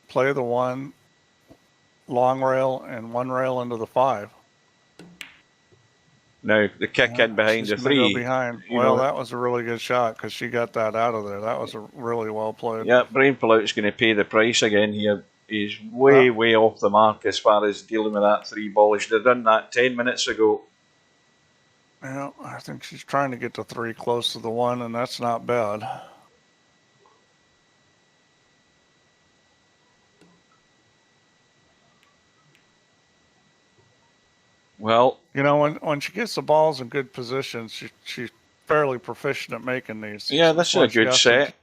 play the 1 long rail and 1 rail into the 5. Now the kick in behind the 3. Go behind. Well, that was a really good shot because she got that out of there. That was a really well played. Yeah, Brainfellout's going to pay the price again here. He's way off the mark as far as dealing with that 3 ball. He should have done that 10 minutes ago. Yeah, I think she's trying to get the 3 close to the 1, and that's not bad. Well, you know, when she gets the balls in good positions, she's fairly proficient at making these. Yeah, this is a good set.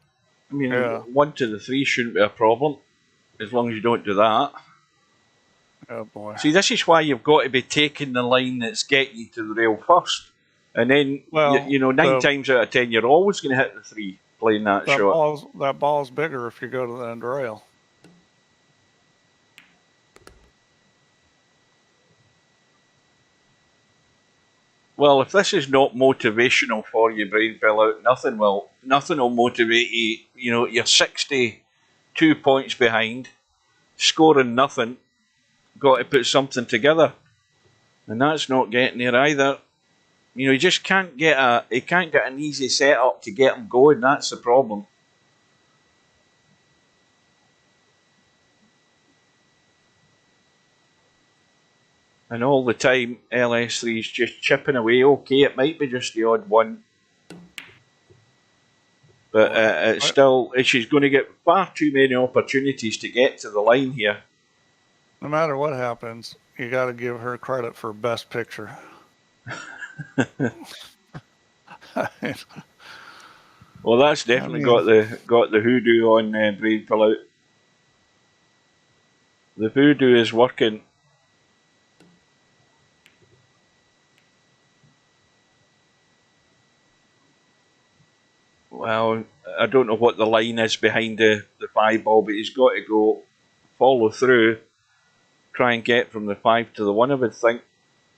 I mean, 1 to the 3 shouldn't be a problem, as long as you don't do that. Oh boy. See, this is why you've got to be taking the line that's getting you to the rail first. And then, you know, 9 times out of 10, you're always going to hit the 3 playing that shot. That ball's bigger if you go to the end rail. Well, if this is not motivational for you, Brainfellout, nothing will motivate you. You know, you're 62 points behind, scoring nothing, got to put something together. And that's not getting there either. You know, you just can't get an easy setup to get them going, that's the problem. And all the time, LS3 is just chipping away. Okay, it might be just the odd one. But it's still, she's going to get far too many opportunities to get to the line here. No matter what happens, you got to give her credit for best picture. Well, that's definitely got the hoodoo on Brainfellout. The voodoo is working. Well, I don't know what the line is behind the 5 ball, but he's got to go follow through, try and get from the 5 to the 1, I would think,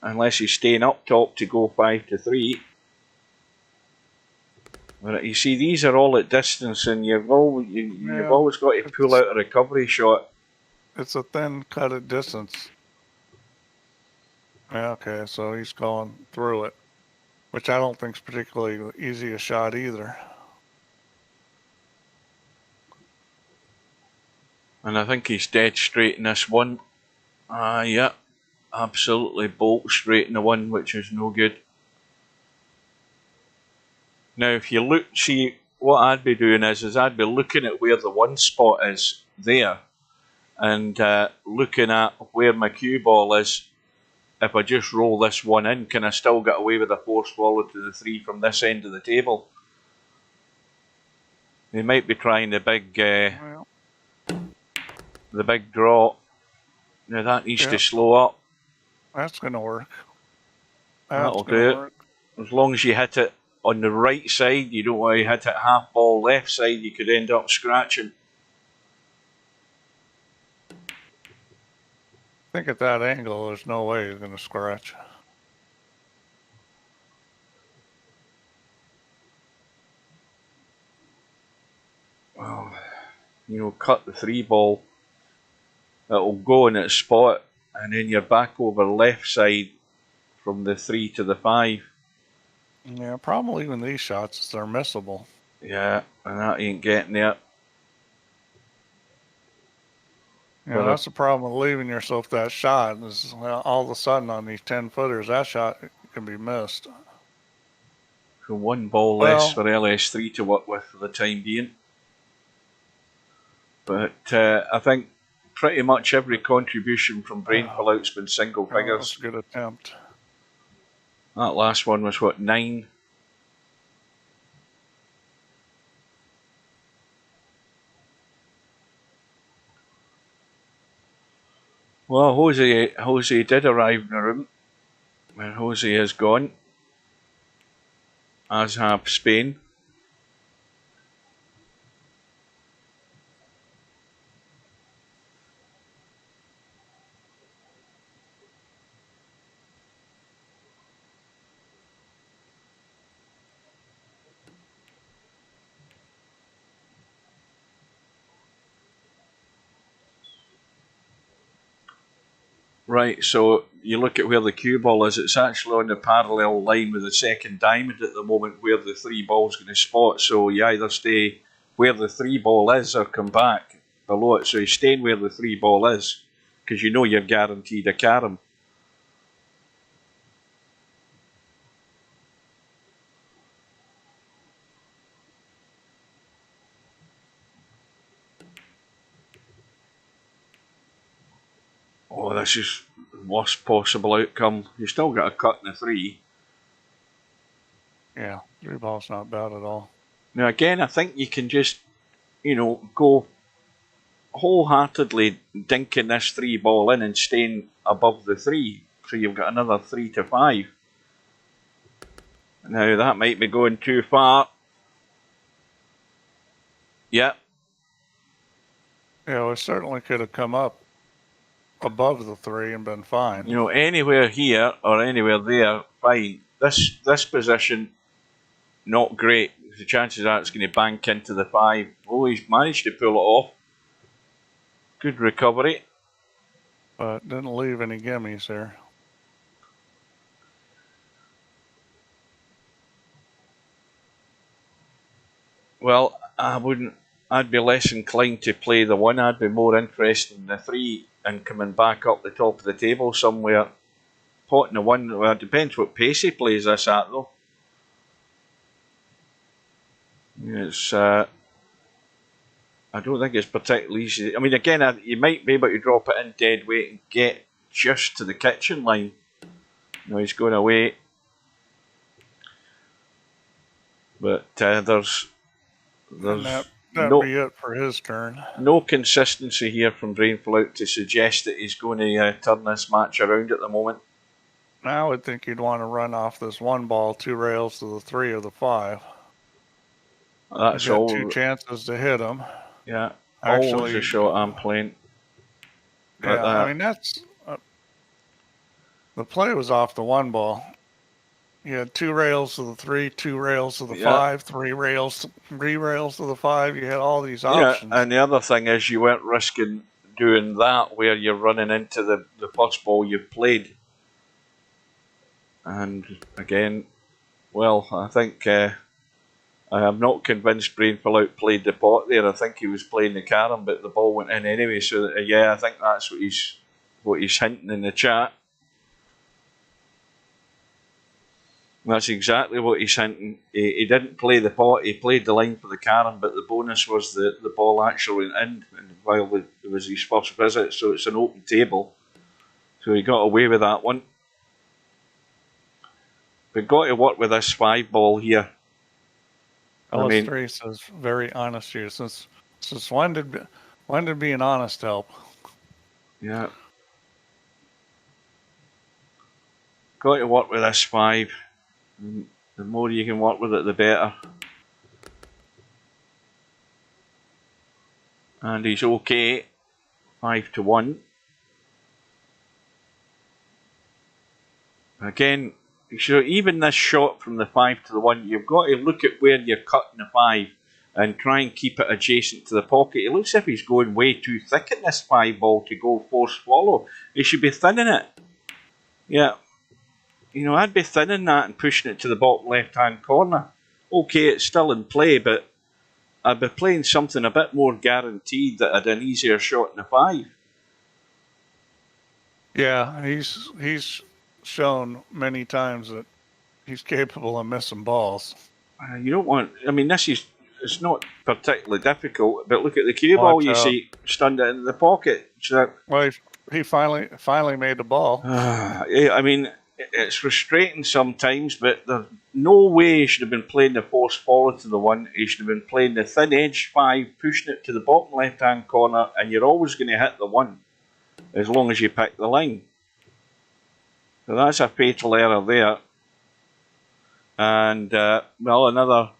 unless he's staying up top to go 5 to 3. But you see, these are all at distance, and you've always got to pull out a recovery shot. It's a thin cut at distance. Yeah, okay, so he's going through it, which I don't think is particularly easy a shot either. And I think he's dead straight in this one. Yeah, absolutely bolt straight in the 1, which is no good. Now, if you look, see, what I'd be doing is I'd be looking at where the 1 spot is there, and looking at where my cue ball is. If I just roll this 1 in, can I still get away with a force follow to the 3 from this end of the table? They might be trying the big draw. Now that needs to slow up. That's going to work. That'll do it. As long as you hit it on the right side, you don't want to hit it half ball left side, you could end up scratching. think at that angle, there's no way he's going to scratch. Well, you know, cut the 3 ball. It'll go in its spot, and then you're back over left side from the 3 to the 5. Yeah, probably even these shots, they're missable. Yeah, and that ain't getting there. Yeah, that's the problem with leaving yourself that shot. Is all of a sudden on these 10-footers, that shot can be missed. So 1 ball less for LS3 to work with for the time being. But I think pretty much every contribution from Brainfellout's been single figures. That's a good attempt. That last one was what, 9? Well, Jose did arrive in the room, and Jose has gone, as have Spain. Right, so you look at where the cue ball is, it's actually on the parallel line with the second diamond at the moment where the 3 ball's going to spot. So you either stay where the 3 ball is or come back below it. So you're staying where the 3 ball is because you know you're guaranteed a carom. Oh, this is the worst possible outcome. You still got a cut in the 3. Yeah, 3 ball's not bad at all. Now again, I think you can just, you know, go wholeheartedly dinking this 3 ball in and staying above the 3. So you've got another 3 to 5. Now that might be going too far. Yeah. Yeah, we certainly could have come up above the 3 and been fine. You know, anywhere here or anywhere there, fine. This position, not great. The chances are it's going to bank into the 5. Oh, he's managed to pull it off. Good recovery. But didn't leave any gimmies there. Well, I'd be less inclined to play the 1. I'd be more interested in the 3 and coming back up the top of the table somewhere. Potting the 1, well, it depends what pace he plays this at though. It's, I don't think it's particularly easy. I mean, again, you might be able to drop it in dead weight and get just to the kitchen line. No, he's going away. But there's that'd no, be it for his turn. No consistency here from Brainfellout to suggest that he's going to turn this match around at the moment. Now I would think you'd want to run off this 1 ball, 2 rails to the 3 or the 5. That's You've got all. 2 chances to hit him. Yeah, actually, always a shot I'm playing. Yeah, I mean that's the play was off the 1 ball. You had 2 rails to the 3, 2 rails to the 5, 3 rails to the 5. You had all these options. Yeah, and the other thing is you weren't risking doing that where you're running into the first ball you've played. And again, well, I think I am not convinced Brainfellout played the pot there. I think he was playing the carom, but the ball went in anyway. So yeah, I think that's what he's hinting in the chat. That's exactly what he's hinting. He didn't play the pot, he played the line for the carom, but the bonus was the ball actually went in while it was his first visit, so it's an open table. So he got away with that one. We've got to work with this 5 ball here. LS3 says, very honest here. Since when did being honest help? Yeah. Got to work with this 5. The more you can work with it, the better. And he's okay. 5 to 1. Again, so even this shot from the 5 to the 1, you've got to look at where you're cutting the 5 and try and keep it adjacent to the pocket. It looks as if he's going way too thick in this 5 ball to go force swallow. He should be thinning it. Yeah. You know, I'd be thinning that and pushing it to the bottom left-hand corner. Okay, it's still in play, but I'd be playing something a bit more guaranteed that had an easier shot in the 5. Yeah, he's shown many times that he's capable of missing balls. You don't want. I mean, this is. It's not particularly difficult, but look at the cue ball. You see, stunned it into the pocket. So, well, he finally made the ball. I mean, it's frustrating sometimes, but there's no way he should have been playing the force forward to the 1. He should have been playing the thin edge 5, pushing it to the bottom left-hand corner, and you're always going to hit the 1 as long as you pick the line. So that's a fatal error there. And, well, another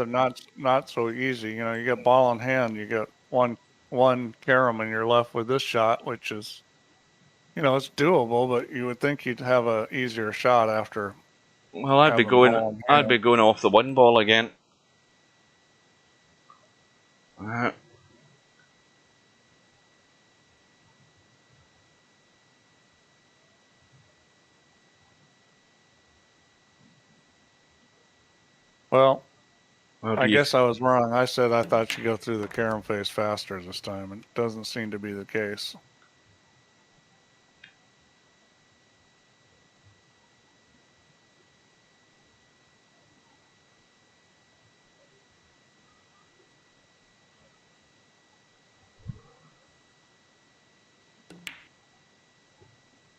not so easy. You know, you get ball in hand, you get one carom, and you're left with this shot, which is, you know, it's doable, but you would think you'd have a easier shot after. Well, I'd be going off the 1 ball again. Well, I guess I was wrong. I said I thought she'd go through the carom face faster this time. It doesn't seem to be the case.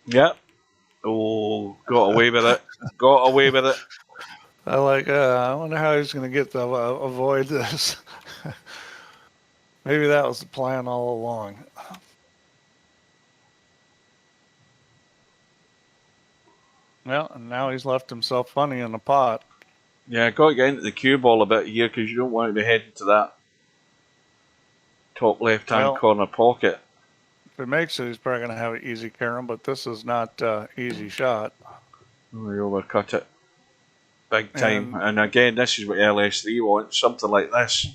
Yep. Oh, got away with it. Got away with it. I wonder how he's going to get to avoid this. Maybe that was the plan all along. Well, and now he's left himself funny in the pot. Yeah, got to get into the cue ball a bit here because you don't want to be heading to that top left-hand corner pocket. If he makes it, he's probably going to have an easy carom, but this is not easy shot. Oh, he overcut it. Big time. And again, this is what LS3 wants, something like this.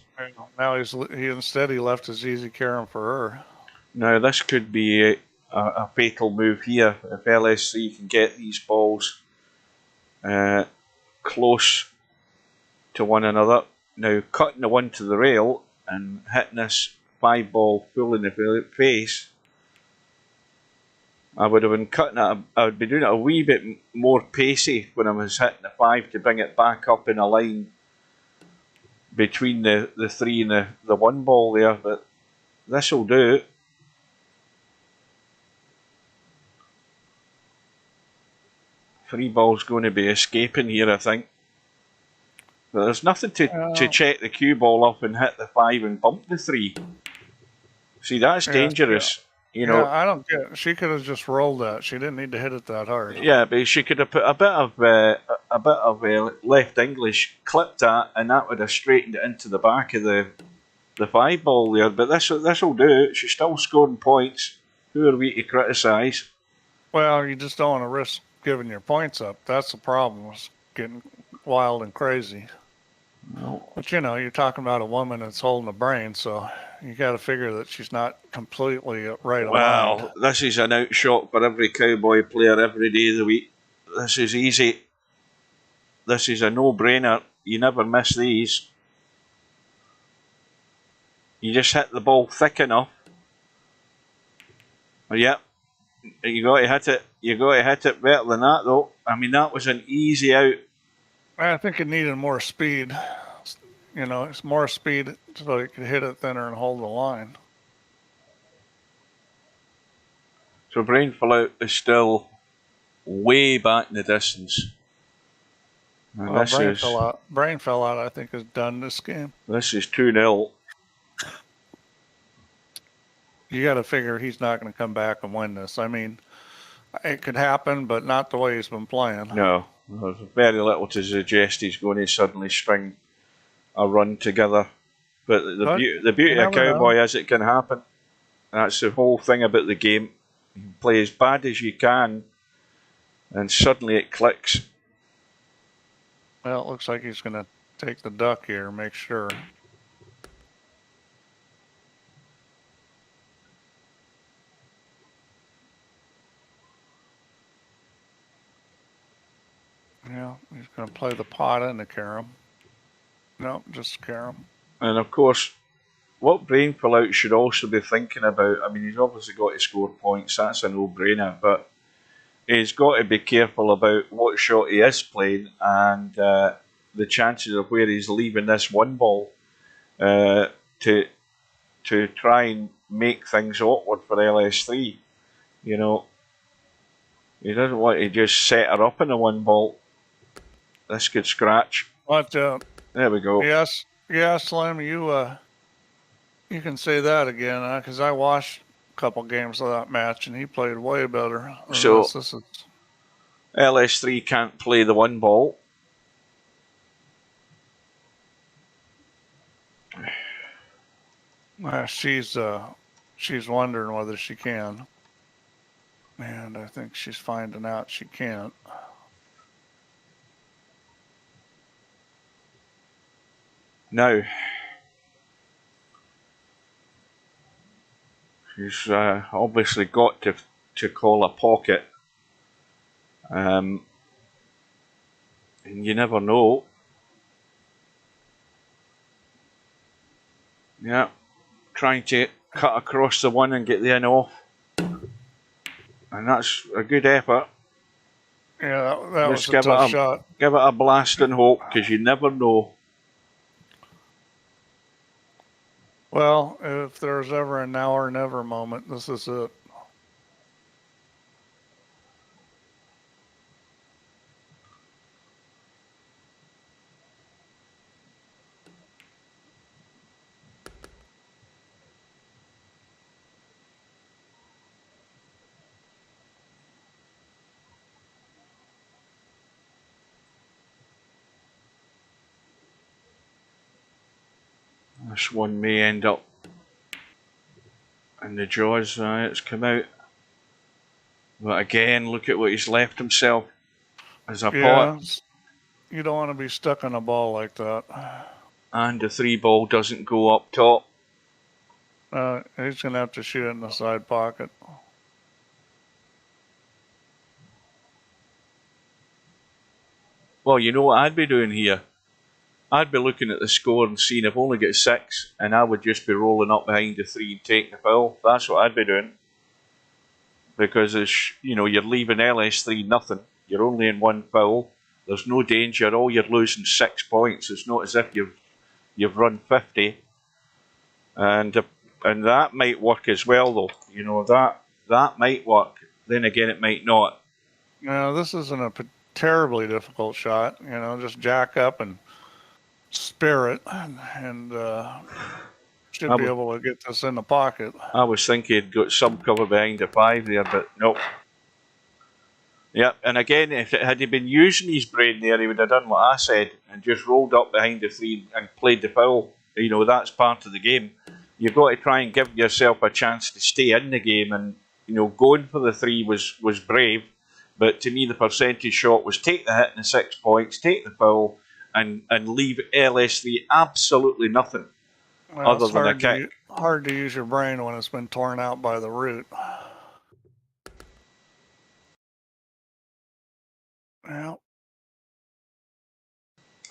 Now he left his easy carom for her. Now this could be a fatal move here if LS3 can get these balls close to one another. Now cutting the 1 to the rail and hitting this 5 ball full in the face, I would have been cutting it. I would be doing it a wee bit more pacey when I was hitting the 5 to bring it back up in a line between the 3 and the 1 ball there. But this will do. Three ball's going to be escaping here, I think. But there's nothing to check the cue ball up and hit the 5 and bump the 3. See, that's dangerous. You know, I don't get it. She could have just rolled that. She didn't need to hit it that hard. Yeah, but she could have put a bit of left English, clipped that, and that would have straightened it into the back of the 5 ball there. But this will do. She's still scoring points. Who are we to criticise? Well, you just don't want to risk giving your points up. That's the problem. It's getting wild and crazy. No. But you know, you're talking about a woman that's holding a brain, so you got to figure that she's not completely right aligned. Well, this is an outshot for every Cowboy player every day of the week. This is easy. This is a no-brainer. You never miss these. You just hit the ball thick enough. Yep. You got to hit it. You got to hit it better than that, though. I mean, that was an easy out. I think it needed more speed. You know, it's more speed so it could hit it thinner and hold the line. So Brainfellout is still way back in the distance. And well, Brainfellout, I think, is done this game. This is 2-0. You got to figure he's not going to come back and win this. I mean, it could happen, but not the way he's been playing. No, there's very little to suggest he's going to suddenly string a run together. But the beauty of Cowboy is it can happen. That's the whole thing about the game. You can play as bad as you can, and suddenly it clicks. Well, it looks like he's going to take the duck here, make sure. Yeah, he's going to play the pot and the carom. No, just carom. And of course, what Brainfellout should also be thinking about, I mean, he's obviously got to score points, that's a no-brainer, but he's got to be careful about what shot he is playing and the chances of where he's leaving this one ball to try and make things awkward for LS3. You know, he doesn't want to just set her up in a one ball. This could scratch. But there we go. Yes, Slim, you can say that again, because I watched a couple games of that match and he played way better. So this is LS3 can't play the one ball. She's wondering whether she can, and I think she's finding out she can't. Now, she's obviously got to call a pocket, and you never know. Yeah, trying to cut across the one and get the in off, and that's a good effort. Yeah, that was a tough shot. Give it a blast and hope, because you never know. Well, if there's ever a now or never moment, this is it. This one may end up in the jaws. It's come out. But again, look at what he's left himself as a pot. You don't want to be stuck on a ball like that. And the 3 ball doesn't go up top. He's going to have to shoot it in the side pocket. Well, you know what I'd be doing here? I'd be looking at the score and seeing I've only got 6, and I would just be rolling up behind the 3 and taking the foul. That's what I'd be doing. Because you're leaving LS3 nothing. You're only in 1 foul. There's no danger. All you're losing 6 points. It's not as if you've run 50. And that might work as well, though. You know, that might work. Then again, it might not. This isn't a terribly difficult shot. Just jack up and spare it, and should be able to get this in the pocket. I was thinking he'd got some cover behind the 5 there, but nope. Yep, and again, had he been using his brain there, he would have done what I said and just rolled up behind the 3 and played the foul. That's part of the game. You've got to try and give yourself a chance to stay in the game, and going for the 3 was brave. But to me, the percentage shot was take the hit in the 6 points, take the foul, and leave LS3 absolutely nothing other than a kick. Hard to use your brain when it's been torn out by the root. Well,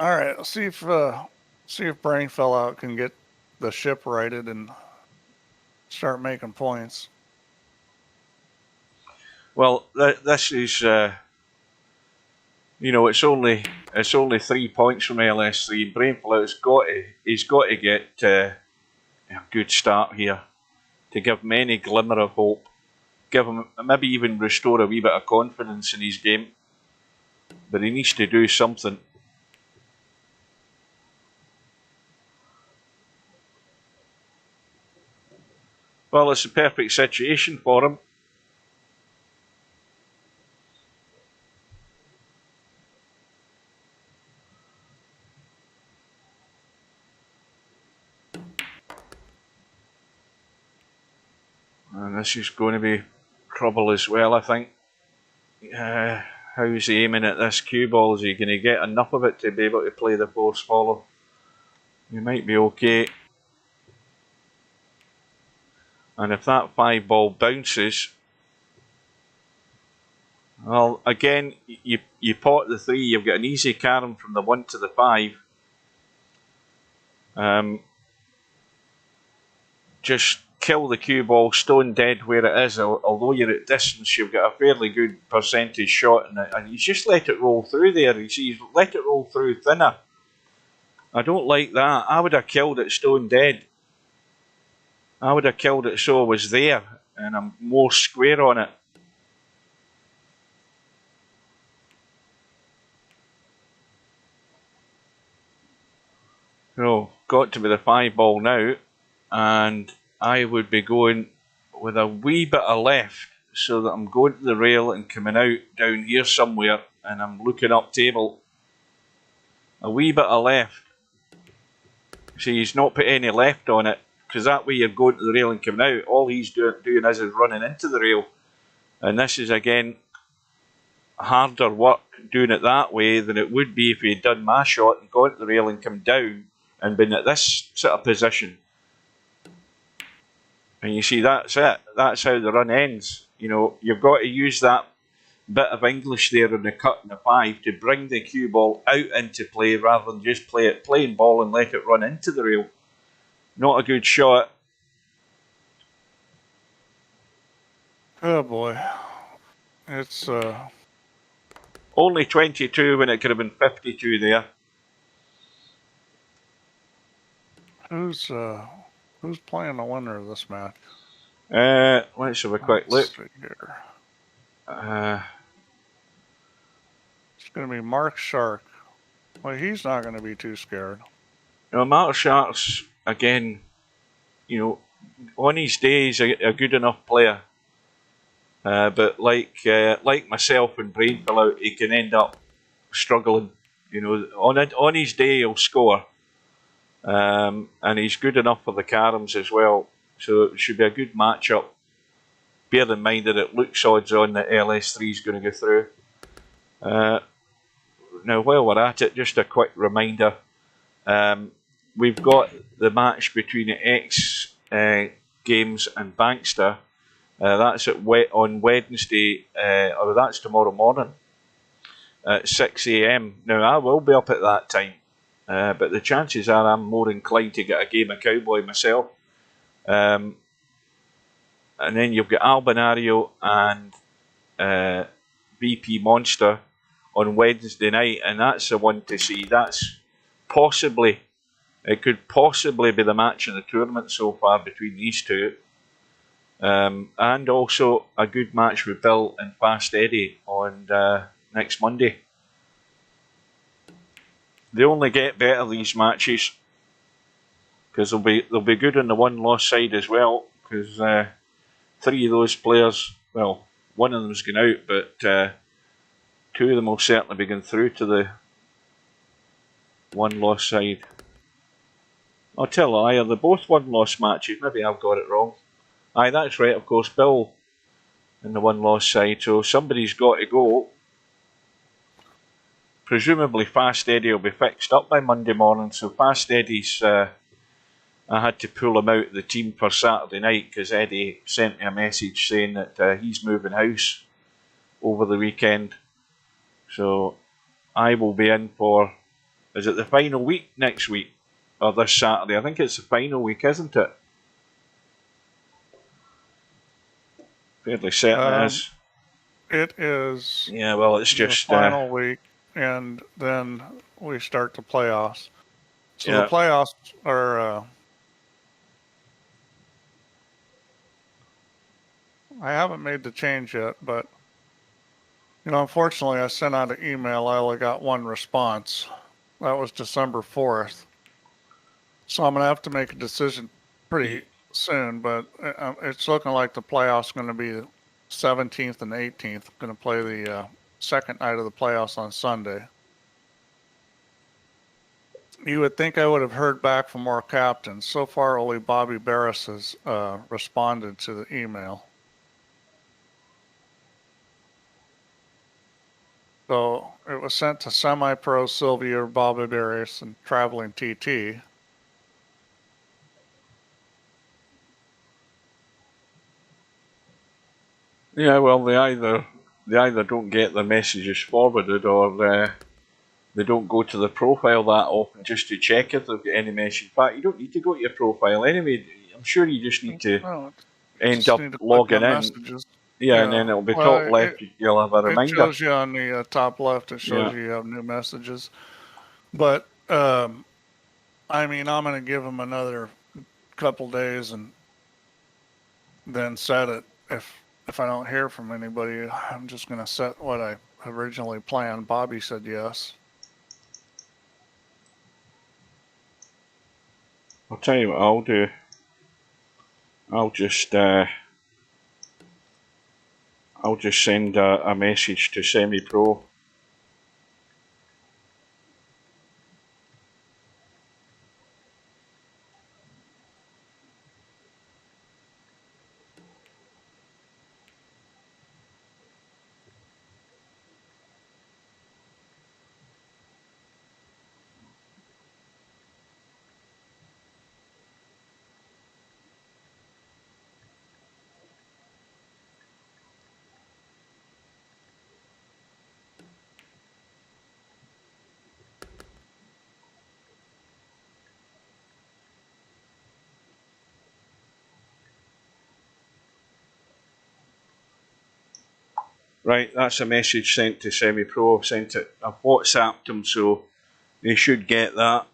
all right. Let's see if Brainfellout can get the ship righted and start making points. Well, this is, it's only 3 points from LS3. Brainfellout's got to get a good start here to give him any glimmer of hope. Give him, maybe even restore a wee bit of confidence in his game. But he needs to do something. Well, it's a perfect situation for him. And this is going to be trouble as well, I think. How's he aiming at this cue ball? Is he going to get enough of it to be able to play the force follow? He might be okay. And if that 5 ball bounces, well, again, you pot the 3, you've got an easy carom from the 1 to the 5. Just kill the cue ball stone dead where it is. Although you're at distance, you've got a fairly good percentage shot in it, and you just let it roll through there. You see, you let it roll through thinner. I don't like that. I would have killed it stone dead. I would have killed it so it was there, and I'm more square on it. So, got to be the 5 ball now, and I would be going with a wee bit of left, so that I'm going to the rail and coming out down here somewhere, and I'm looking up table. A wee bit of left. See, he's not put any left on it, because that way you're going to the rail and coming out. All he's doing is running into the rail. And this is, again, harder work doing it that way than it would be if he had done my shot and gone to the rail and come down and been at this sort of position. And you see, that's it. That's how the run ends. You know, you've got to use that bit of English there in the cut and the 5 to bring the cue ball out into play rather than just play it plain ball and let it run into the rail. Not a good shot. Oh boy. It's only 22 when it could have been 52 there. Who's playing the winner of this match? Let's have a quick look. Here. It's going to be Mark Shark. Well, he's not going to be too scared. You know, Mark Shark's, again, you know, on his day he's a good enough player. But like myself and Brainfellout, he can end up struggling. You know, on his day he'll score. And he's good enough for the caroms as well. So it should be a good matchup. Bear in mind that it looks odds on that LS3 is going to go through. Now, while we're at it, just a quick reminder. We've got the match between X Games and Bankster. That's on Wednesday, or that's tomorrow morning at 6 AM. Now, I will be up at that time. But the chances are I'm more inclined to get a game of Cowboy myself. And then you've got Albinario and VP Monster on Wednesday night, and that's the one to see. It could possibly be the match in the tournament so far between these two. And also a good match with Bill and Fast Eddie on next Monday. They only get better, these matches, because they'll be good on the one-loss side as well, because 3 of those players, well, one of them's gone out, but 2 of them will certainly be going through to the one-loss side. I'll tell a lie, they're both one-loss matches. Maybe I've got it wrong. Aye, that's right, of course, Bill in the one-loss side, so somebody's got to go. Presumably Fast Eddie will be fixed up by Monday morning, so Fast Eddie's, I had to pull him out of the team for Saturday night because Eddie sent me a message saying that he's moving house over the weekend. So I will be in for, is it the final week next week? Or this Saturday? I think it's the final week, isn't it? Fairly certain it is. It is. Yeah, well, it's just the final week, and then we start the playoffs. So the playoffs are. I haven't made the change yet, but you know, unfortunately, I sent out an email. I only got one response. That was December 4th. So I'm gonna have to make a decision pretty soon, but it's looking like the playoffs are going to be 17th and 18th. Going to play the second night of the playoffs on Sunday. You would think I would have heard back from more captains. So far, only Bobby Barris has responded to the email. So it was sent to semi-pro Sylvia Bobadarius and traveling TT. Yeah, well, they either don't get their messages forwarded, or they don't go to the profile that often just to check if they've got any message back. You don't need to go to your profile anyway. I'm sure you just need to No, end just up need to click logging on in. messages. Yeah, and then it'll be Well, top left. You'll have a it reminder. shows you on the top left. It shows you have new messages. But I mean, I'm going to give them another couple days and then set it. If I don't hear from anybody, I'm just going to set what I originally planned. Bobby said yes. I'll tell you what I'll do. I'll just send a message to semi-pro. Right, that's a message sent to semi-pro. I've WhatsApped them, so they should get that.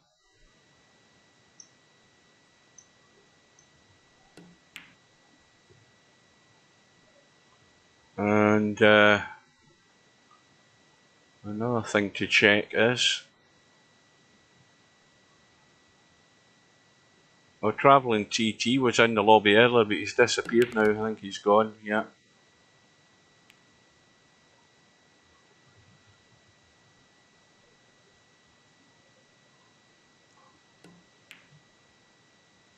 And another thing to check is, well, travelling TT was in the lobby earlier, but he's disappeared now. I think he's gone. Yeah.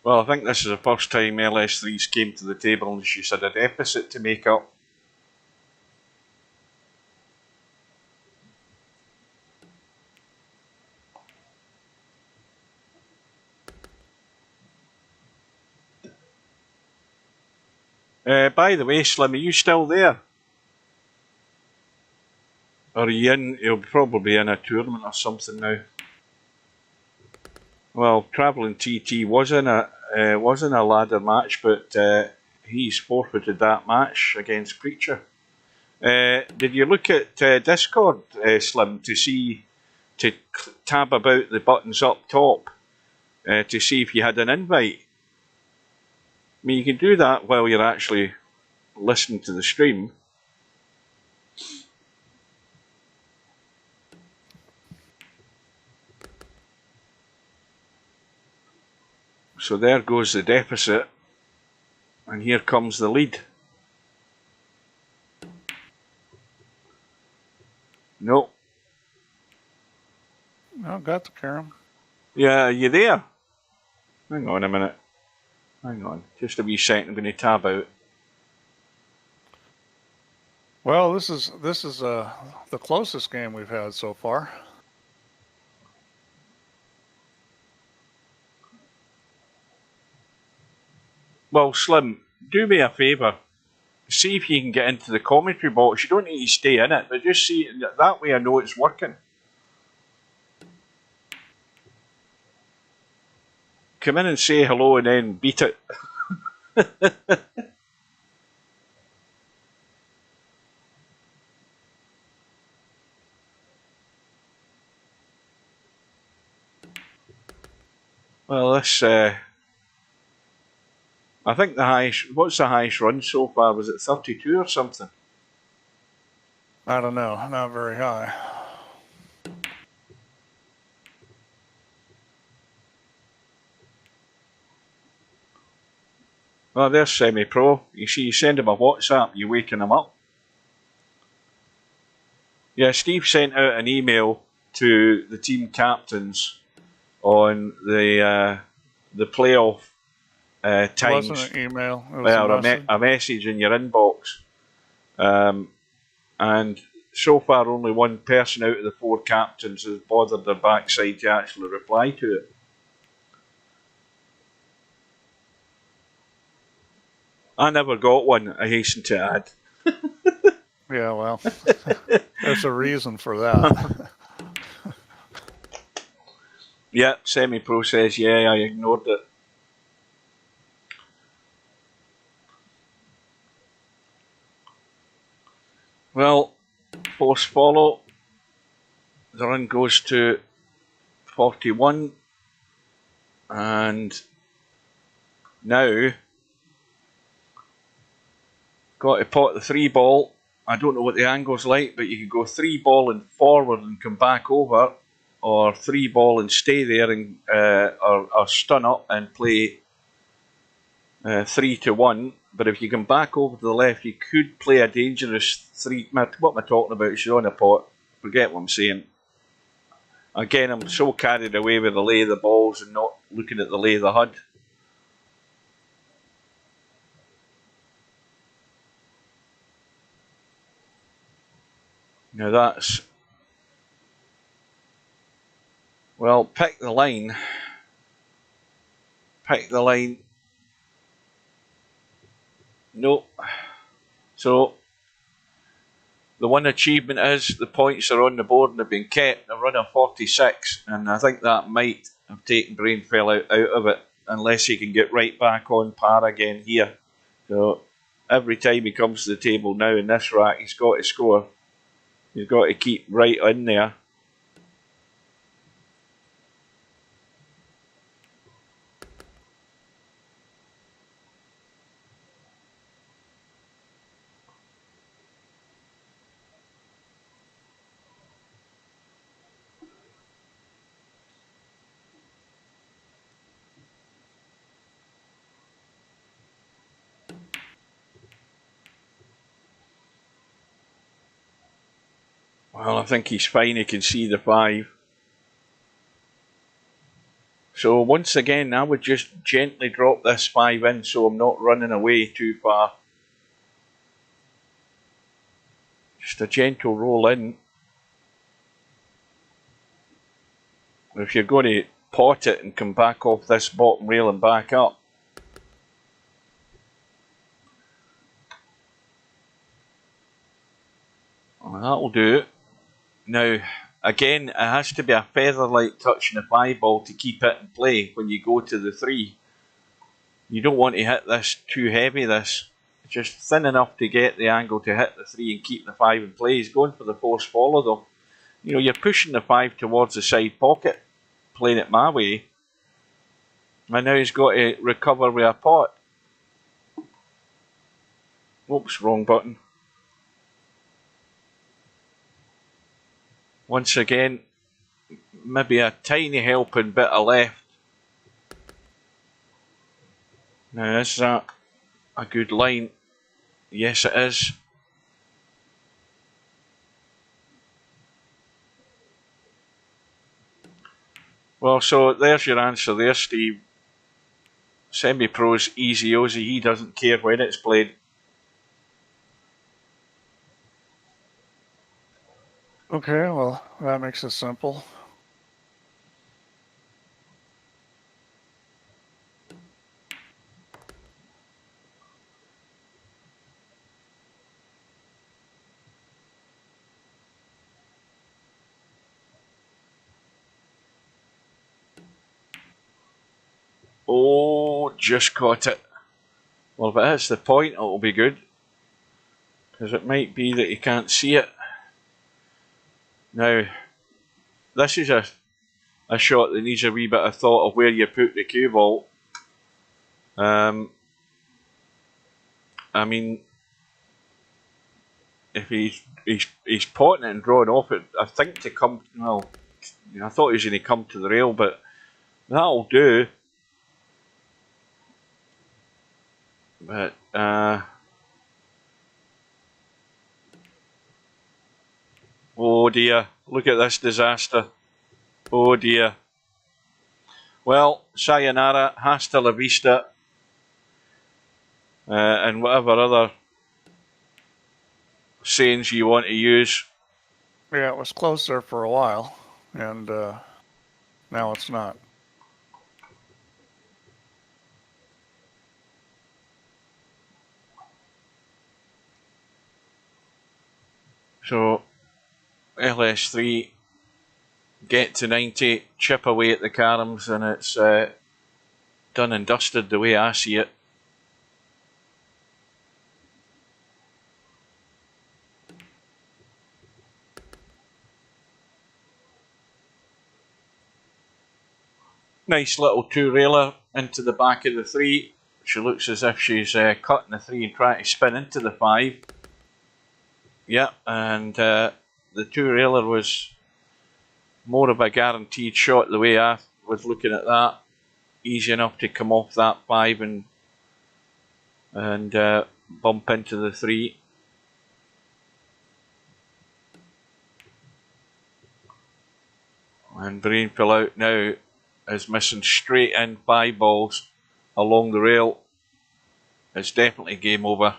Well, I think this is the first time LS3's came to the table and she's had a deficit to make up. By the way, Slim, are you still there? Or are you in? You'll probably in a tournament or something now. Well, travelling TT was in a ladder match, but he's forfeited that match against Preacher. Did you look at Discord, Slim, to tab about the buttons up top to see if you had an invite? I mean, you can do that while you're actually listening to the stream. So there goes the deficit, and here comes the lead. No. No, got the Karen. Yeah, are you there? Hang on a minute. Hang on. Just a wee second. I'm going to tab out. Well, this is the closest game we've had so far. Well, Slim, do me a favour. See if you can get into the commentary box. You don't need to stay in it, but just see that way I know it's working. Come in and say hello and then beat it. Well, this I think the highest. What's the highest run so far? Was it 32 or something? I don't know. Not very high. Oh, there's semi-pro. You see, you send him a WhatsApp, you waking him up. Yeah, Steve sent out an email to the team captains on the playoff times. It wasn't an email. It was a message. A message in your inbox, and so far only one person out of the 4 captains has bothered their backside to actually reply to it. I never got one, I hasten to add. Yeah, well, there's a reason for that. Yeah, semi-pro says, yeah, I ignored it. Well, force follow. The run goes to 41. And now, got to pot the 3 ball. I don't know what the angle's like, but you could go 3 ball and forward and come back over, or 3 ball and stay there and or stun up and play 3 to 1. But if you come back over to the left, you could play a dangerous 3. What am I talking about? She's on a pot. Forget what I'm saying. Again, I'm so carried away with the lay of the balls and not looking at the lay of the HUD. Now that's... Well, pick the line. Pick the line. Nope. So, the one achievement is the points are on the board and have been kept. They're running 46, and I think that might have taken Brainfellout out of it, unless he can get right back on par again here. So, every time he comes to the table now in this rack, he's got to score. He's got to keep right in there. Well, I think he's fine. He can see the 5. So once again, I would just gently drop this 5 in so I'm not running away too far. Just a gentle roll in. If you're going to pot it and come back off this bottom rail and back up, well, that'll do it. Now, again, it has to be a feather-light touch in the 5 ball to keep it in play when you go to the 3. You don't want to hit this too heavy, this. Just thin enough to get the angle to hit the 3 and keep the 5 in play. He's going for the force follow though. You know, you're pushing the 5 towards the side pocket, playing it my way. And now he's got to recover with a pot. Oops, wrong button. Once again, maybe a tiny helping bit of left. Now is that a good line? Yes, it is. Well, so there's your answer there, Steve. Semi-pro's easy Ozzy. He doesn't care when it's played. Okay, well, that makes it simple. Oh, just caught it. Well, if it hits the point, it'll be good. Because it might be that you can't see it. Now, this is a shot that needs a wee bit of thought of where you put the cue ball. I mean, if he's potting it and drawing off it, I think to come, well, I thought he was going to come to the rail, but that'll do. But, oh dear, look at this disaster. Oh dear. Well, sayonara, hasta la vista, and whatever other sayings you want to use. Yeah, it was close there for a while, and now it's not. So LS3 get to 90, chip away at the caroms, and it's done and dusted the way I see it. Nice little two-railer into the back of the 3. She looks as if she's cutting the 3 and trying to spin into the 5. Yeah, and the two-railer was more of a guaranteed shot the way I was looking at that. Easy enough to come off that 5 and bump into the 3. And Brainfellout now is missing straight in 5 balls along the rail. It's definitely game over.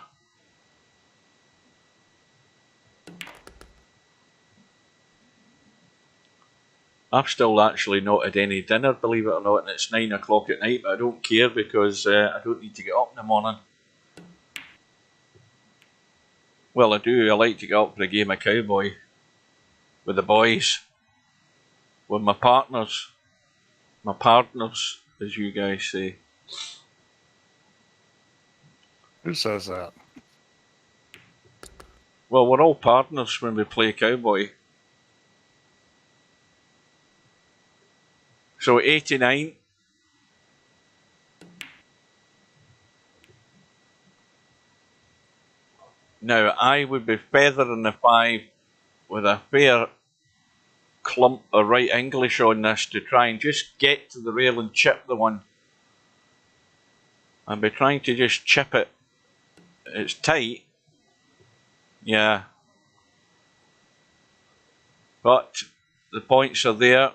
I've still actually not had any dinner, believe it or not, and it's 9 o'clock at night, but I don't care because I don't need to get up in the morning. Well, I do. I like to get up for a game of Cowboy with the boys, with my partners, as you guys say. Who says that? Well, we're all partners when we play Cowboy. So 89. Now, I would be feathering the 5 with a fair clump of right English on this to try and just get to the rail and chip the one. I'd be trying to just chip it. It's tight. Yeah. But the points are there.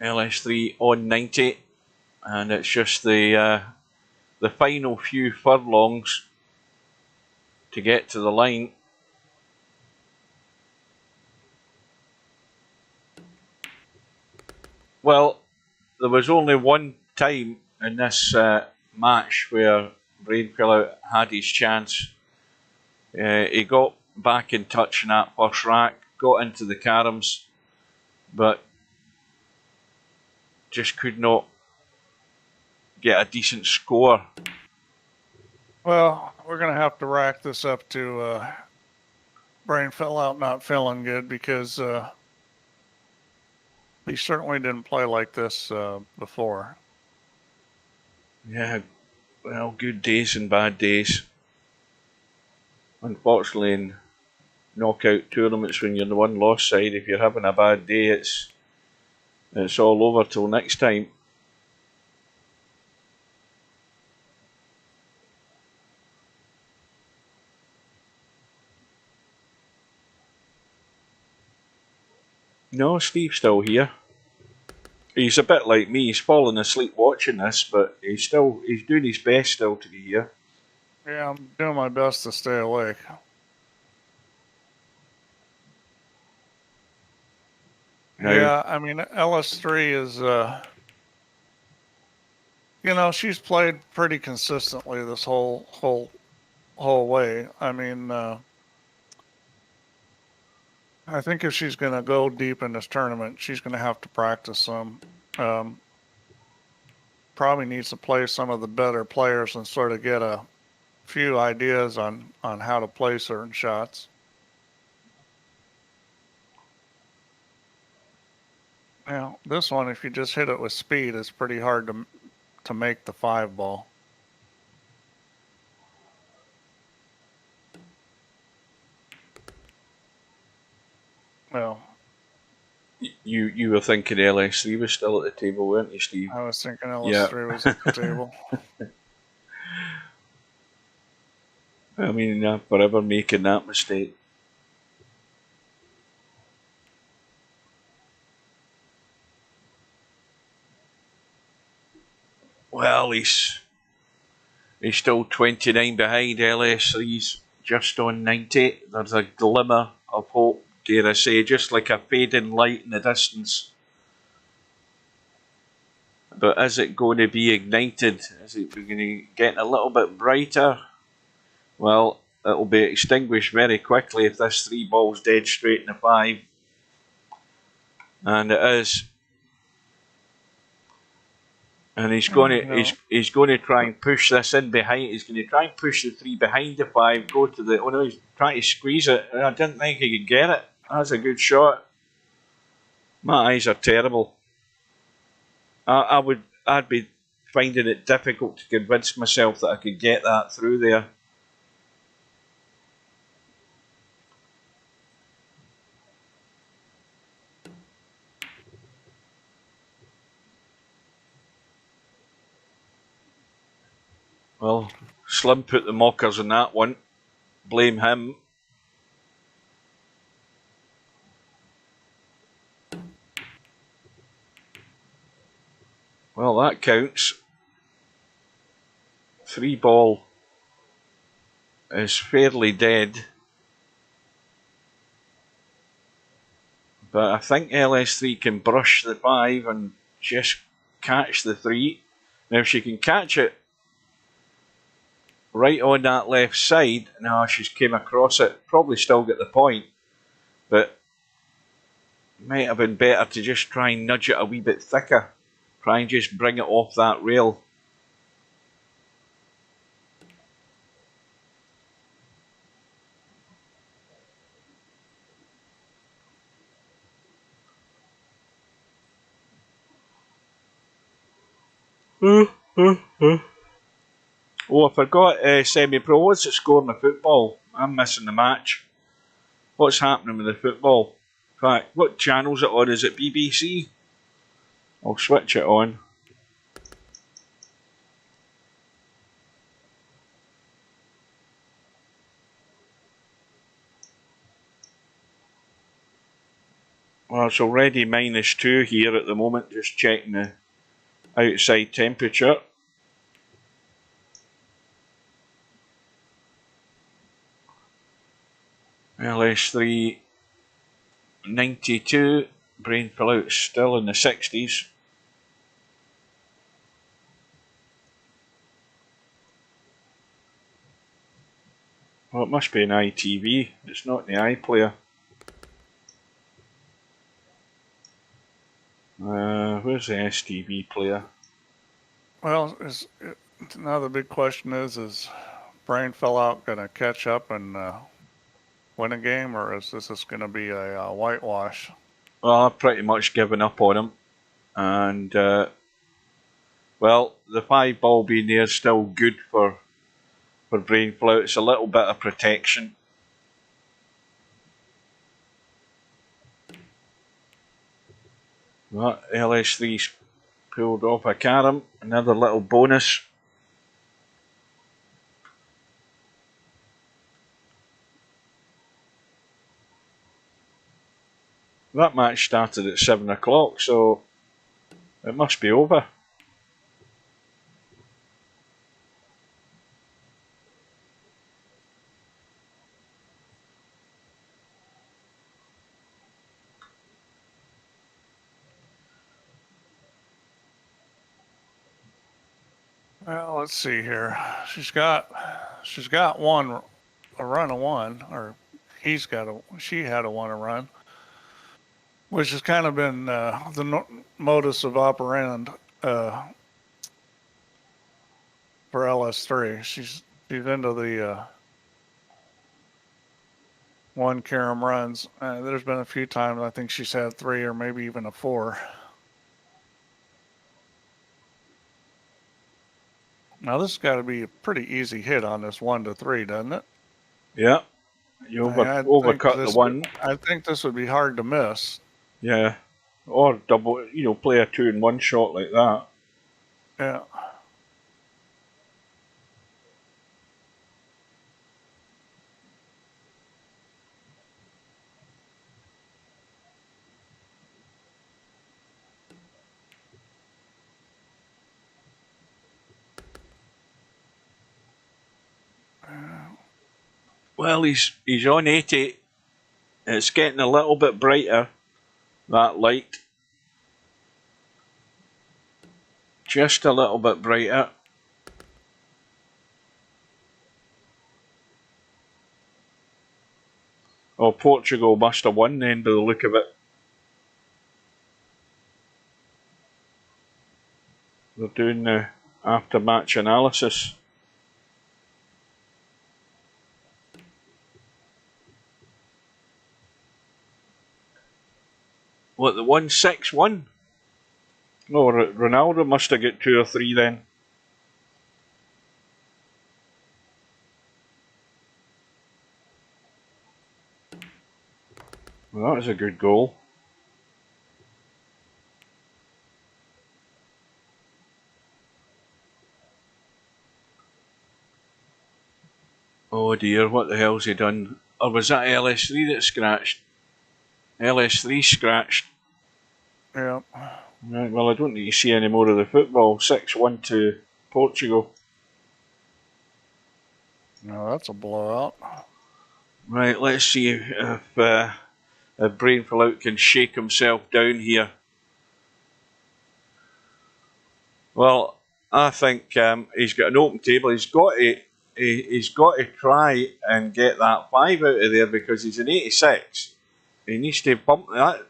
LS3 on 90. And it's just the final few furlongs to get to the line. Well, there was only one time in this match where Brainfellout had his chance. He got back in touch in that first rack, got into the caroms, but just could not get a decent score. Well, we're going to have to rack this up to Brainfellout not feeling good because he certainly didn't play like this before. Yeah, well, good days and bad days. Unfortunately, in knockout tournaments, when you're the one-loss side, if you're having a bad day, it's all over till next time. No, Steve's still here. He's a bit like me. He's fallen asleep watching this, but he's doing his best still to be here. Yeah, I'm doing my best to stay awake. Now, yeah, I mean, LS3 is, she's played pretty consistently this whole way. I mean, I think if she's going to go deep in this tournament, she's going to have to practice some. Probably needs to play some of the better players and sort of get a few ideas on how to play certain shots. Now, this one, if you just hit it with speed, it's pretty hard to make the 5 ball. Well, you were thinking LS3 was still at the table, weren't you, Steve? I was thinking LS3 was at the table. I mean, I'm forever making that mistake. Well, he's still 29 behind. LS3's just on 90. There's a glimmer of hope dare I say, just like a fading light in the distance. But is it going to be ignited? Is it going to get a little bit brighter? Well, it'll be extinguished very quickly if this 3 ball's dead straight in the 5. And it is. And he's going to try and push this in behind. He's going to try and push the 3 behind the 5. Go to the. Oh no, he's trying to squeeze it. I didn't think he could get it. That's a good shot. My eyes are terrible. I'd be finding it difficult to convince myself that I could get that through there. Well, Slim put the mockers on that one. Blame him. Well, that counts. 3 ball is fairly dead. But I think LS3 can brush the 5 and just catch the 3. Now, if she can catch it right on that left side, no, she's came across it. Probably still get the point, but might have been better to just try and nudge it a wee bit thicker. Try and just bring it off that rail. Oh, I forgot semi-pro. What's the score in the football? I'm missing the match. What's happening with the football? In fact, what channel's it on? Is it BBC? I'll switch it on. Well, it's already -2 here at the moment, just checking the outside temperature. LS3 92, Brainfellout still in the 60s. Well, it must be an iTV, it's not the iPlayer. Where's the STV player? Well, now the big question is Brainfellout going to catch up and win a game, or is this going to be a whitewash? Well, I've pretty much given up on him. And, well, the 5 ball being there is still good for Brainflout. It's a little bit of protection. That LS3's pulled off a carom. Another little bonus. That match started at 7 o'clock, so it must be over. Well, let's see here. She's got a run of 1, or she had a 1 a run, which has kind of been the modus of operandi for LS3. She's into the 1 carom runs. There's been a few times I think she's had 3 or maybe even a 4. Now this has got to be a pretty easy hit on this 1 to 3, doesn't it? Yeah, you overcut the 1. I think this would be hard to miss. Yeah, or double, play a 2 in 1 shot like that. Yeah. Well, he's on 80. It's getting a little bit brighter, that light. Just a little bit brighter. Oh, Portugal must have won then by the look of it. They're doing the after-match analysis. What, the 1-6-1? No, Ronaldo must have got 2 or 3 then. Well, that was a good goal. Oh dear, what the hell's he done? Or was that LS3 that scratched? LS3 scratched. Yeah. Right, well, I don't need to see any more of the football. 6-1 to Portugal. No, that's a blowout. Right, let's see if Brainfellout can shake himself down here. Well, I think he's got an open table. He's got to try and get that 5 out of there because he's an 86. He needs to pump that.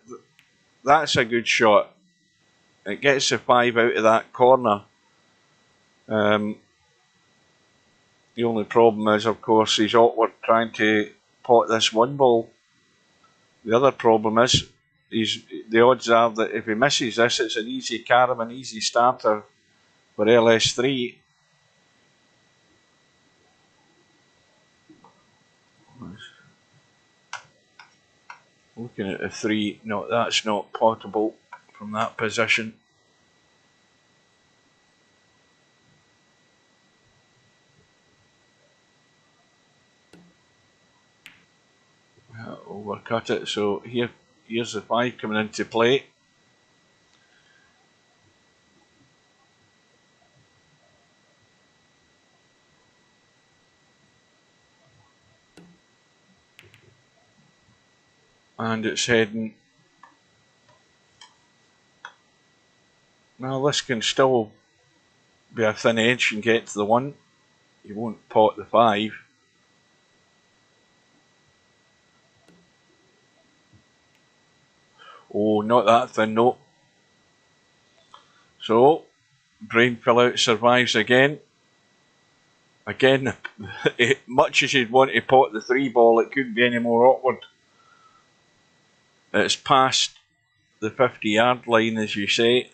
That's a good shot. It gets the 5 out of that corner. The only problem is, of course, he's awkward trying to pot this 1 ball. The other problem is, the odds are that if he misses this, it's an easy carom, an easy starter for LS3. Looking at the 3, no, that's not potable from that position. Overcut it, so here's the 5 coming into play. And it's heading. Well, this can still be a thin edge and get to the 1. You won't pot the 5. Oh, not that thin, no. So, Brainfellout survives again. Again, much as you'd want to pot the 3 ball, it couldn't be any more awkward. It's past the 50-yard line, as you say.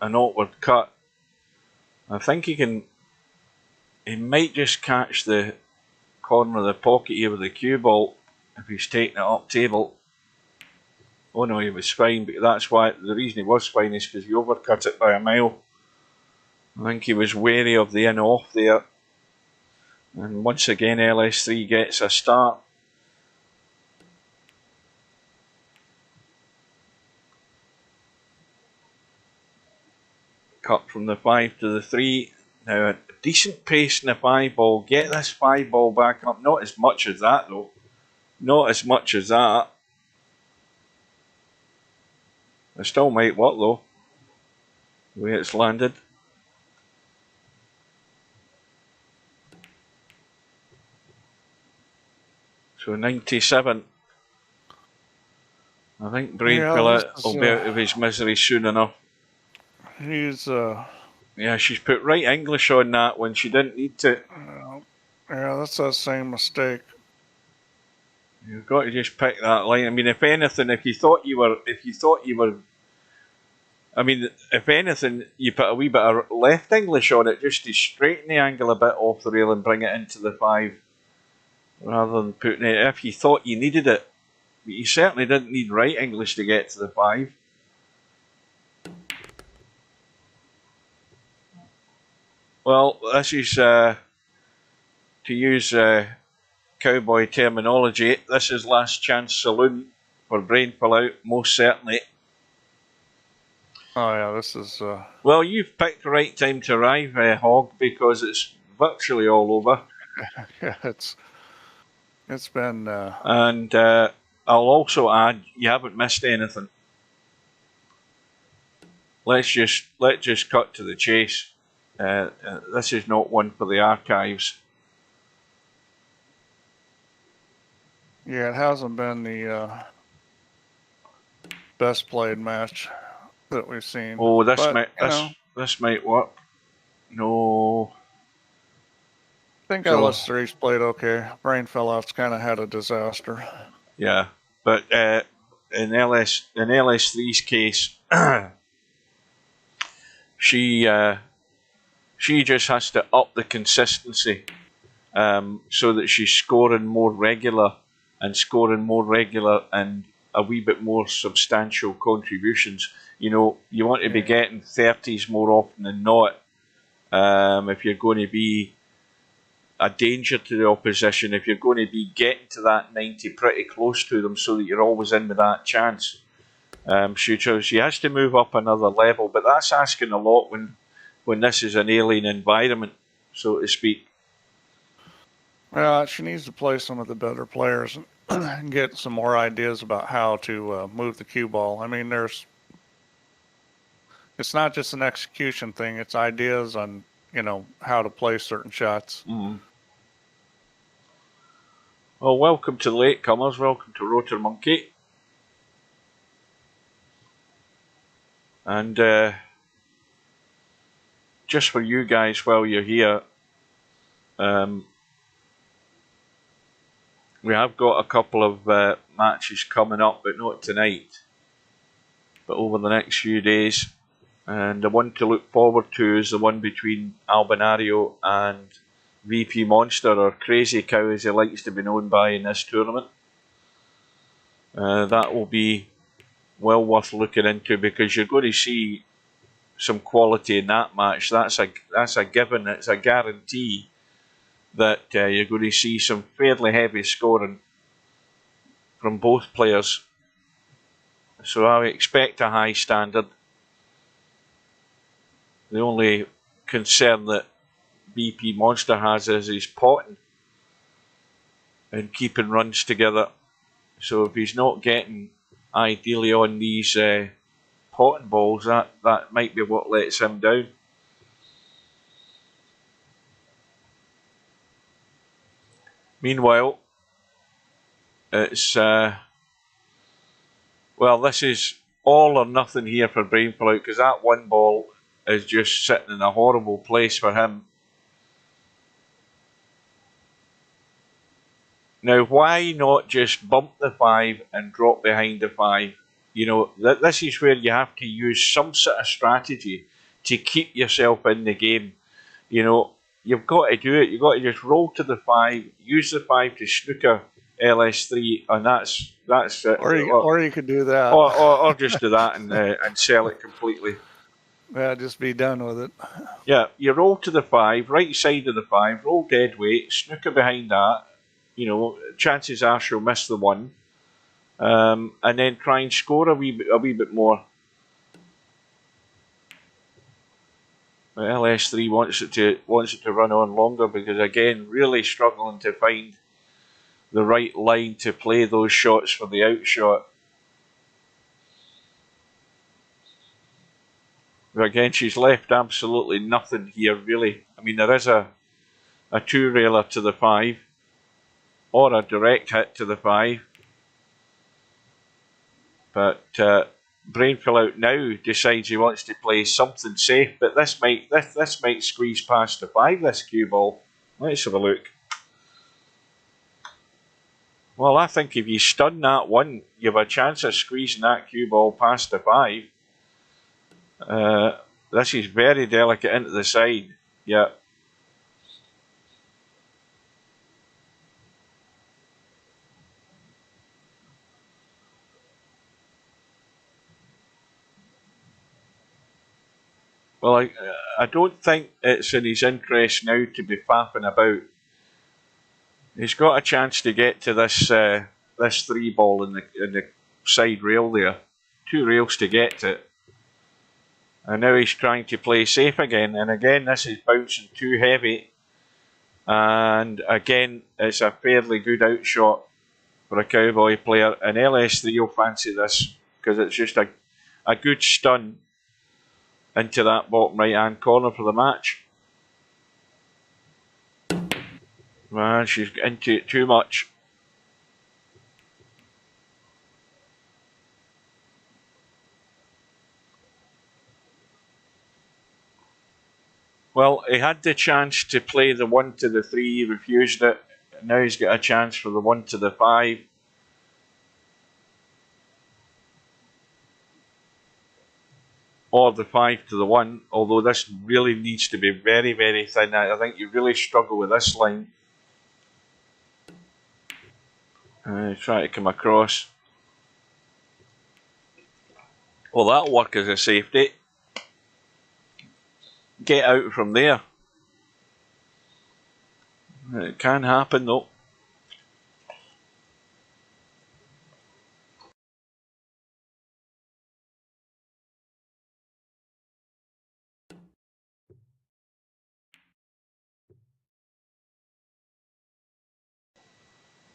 An awkward cut. I think he might just catch the corner of the pocket here with the cue ball if he's taking it up table. Oh no, he was fine, but that's why the reason he was fine is because he overcut it by a mile. I think he was wary of the in-off there. And once again, LS3 gets a start. Cut from the 5 to the 3. Now a decent pace in the 5 ball. Get this 5 ball back up. Not as much as that though. Not as much as that. It still might work though. The way it's landed. So 97. I think Brainfellout will be out of his misery soon enough. He's Yeah, she's put right English on that when she didn't need to. Yeah, that's that same mistake. You've got to just pick that line. I mean, if anything, if you thought you were, I mean, if anything, you put a wee bit of left English on it just to straighten the angle a bit off the rail and bring it into the 5, rather than putting it. If you thought you needed it, but you certainly didn't need right English to get to the 5. Well, this is to use Cowboy terminology. This is last chance saloon for Brainfellout, most certainly. Oh yeah, this is. Well, you've picked the right time to arrive, Hog, because it's virtually all over. Yeah, it's been. And I'll also add, you haven't missed anything. Let's just cut to the chase. This is not one for the archives. Yeah, it hasn't been the best played match that we've seen. Oh, this but, this might work. No. I think So, LS3's played okay. Brainfellout's kind of had a disaster. Yeah, but in LS3's case, she just has to up the consistency, so that she's scoring more regular and a wee bit more substantial contributions. You know, you want to be getting 30s more often than not, if you're going to be a danger to the opposition, if you're going to be getting to that 90 pretty close to them so that you're always in with that chance. She has to move up another level, but that's asking a lot when this is an alien environment, so to speak. Well, she needs to play some of the better players and get some more ideas about how to move the cue ball. I mean, it's not just an execution thing; it's ideas on how to play certain shots. Mm. Well, welcome to the latecomers. Welcome to Rotor Monkey. And just for you guys while you're here, we have got a couple of matches coming up, but not tonight, but over the next few days. And the one to look forward to is the one between Albinario and VP Monster, or Crazy Cow as he likes to be known by in this tournament. That will be well worth looking into, because you're going to see some quality in that match. That's a given. It's a guarantee that you're going to see some fairly heavy scoring from both players. So I expect a high standard. The only concern that BP Monster has is his potting and keeping runs together. So if he's not getting ideally on these potting balls, that might be what lets him down. Meanwhile, it's well, this is all or nothing here for Brainfellout, because that one ball is just sitting in a horrible place for him. Now, why not just bump the 5 and drop behind the 5? You know, this is where you have to use some sort of strategy to keep yourself in the game. You know, you've got to do it. You've got to just roll to the 5, use the 5 to snooker LS3, and that's it. Or you could do that. Or just do that and sell it completely. Yeah, just be done with it. Yeah, you roll to the 5, right side of the 5, roll dead weight, snooker behind that. You know, chances are she'll miss the 1, and then try and score a wee bit more. But LS3 wants it to run on longer, because again, really struggling to find the right line to play those shots for the outshot. But again, she's left absolutely nothing here, really. I mean, there is a 2-railer to the 5, or a direct hit to the 5. But Brainfellout now decides he wants to play something safe, but this might squeeze past the 5, this cue ball. Let's have a look. Well, I think if you stun that 1, you have a chance of squeezing that cue ball past the 5. This is very delicate into the side. Yeah. Well, I don't think it's in his interest now to be faffing about. He's got a chance to get to this 3 ball in the side rail there. 2 rails to get to it. And now he's trying to play safe again. And again, this is bouncing too heavy. And again, it's a fairly good outshot. for a Cowboy player, and LS3 will fancy this because it's just a good stun into that bottom right hand corner for the match. Man, she's into it too much. Well, he had the chance to play the 1 to the 3, he refused it. Now he's got a chance for the 1 to the 5. Or the 5 to the 1, although this really needs to be very, very thin. I think you really struggle with this line. Try to come across. Well, that'll work as a safety. Get out from there. It can happen though.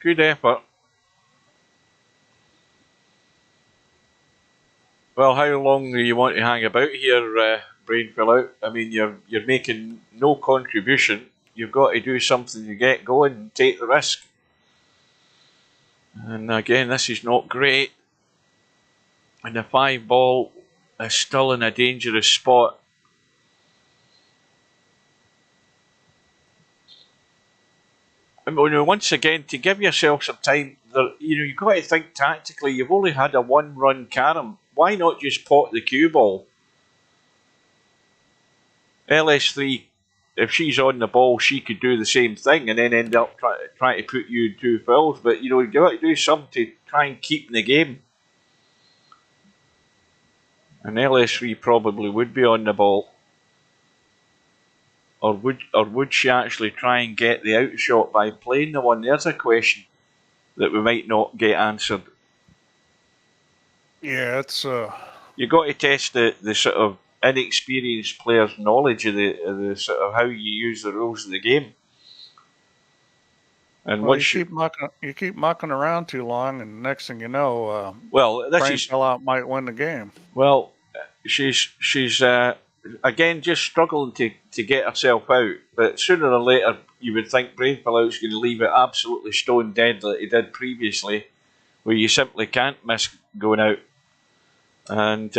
Good effort. Well, how long do you want to hang about here, Brainfellout? I mean, you're making no contribution. You've got to do something to get going and take the risk. And again, this is not great. And the 5 ball is still in a dangerous spot. I mean, once again, to give yourself some time, you've got to think tactically. You've only had a 1-run carom. Why not just pot the cue ball? LS3, if she's on the ball, she could do the same thing and then end up trying to put you in 2 fouls. But you've got to do something to try and keep in the game. And LS3 probably would be on the ball. Or would she actually try and get the outshot by playing the 1? There's a question that we might not get answered. Yeah, it's You've got to test the sort of inexperienced player's knowledge of the sort of how you use the rules of the game. And well, you keep mucking around too long, and next thing you know, Brainfellout might win the game. Well, she's again just struggling to get herself out. But sooner or later, you would think Brainfellout's going to leave it absolutely stone dead like he did previously, where you simply can't miss going out. And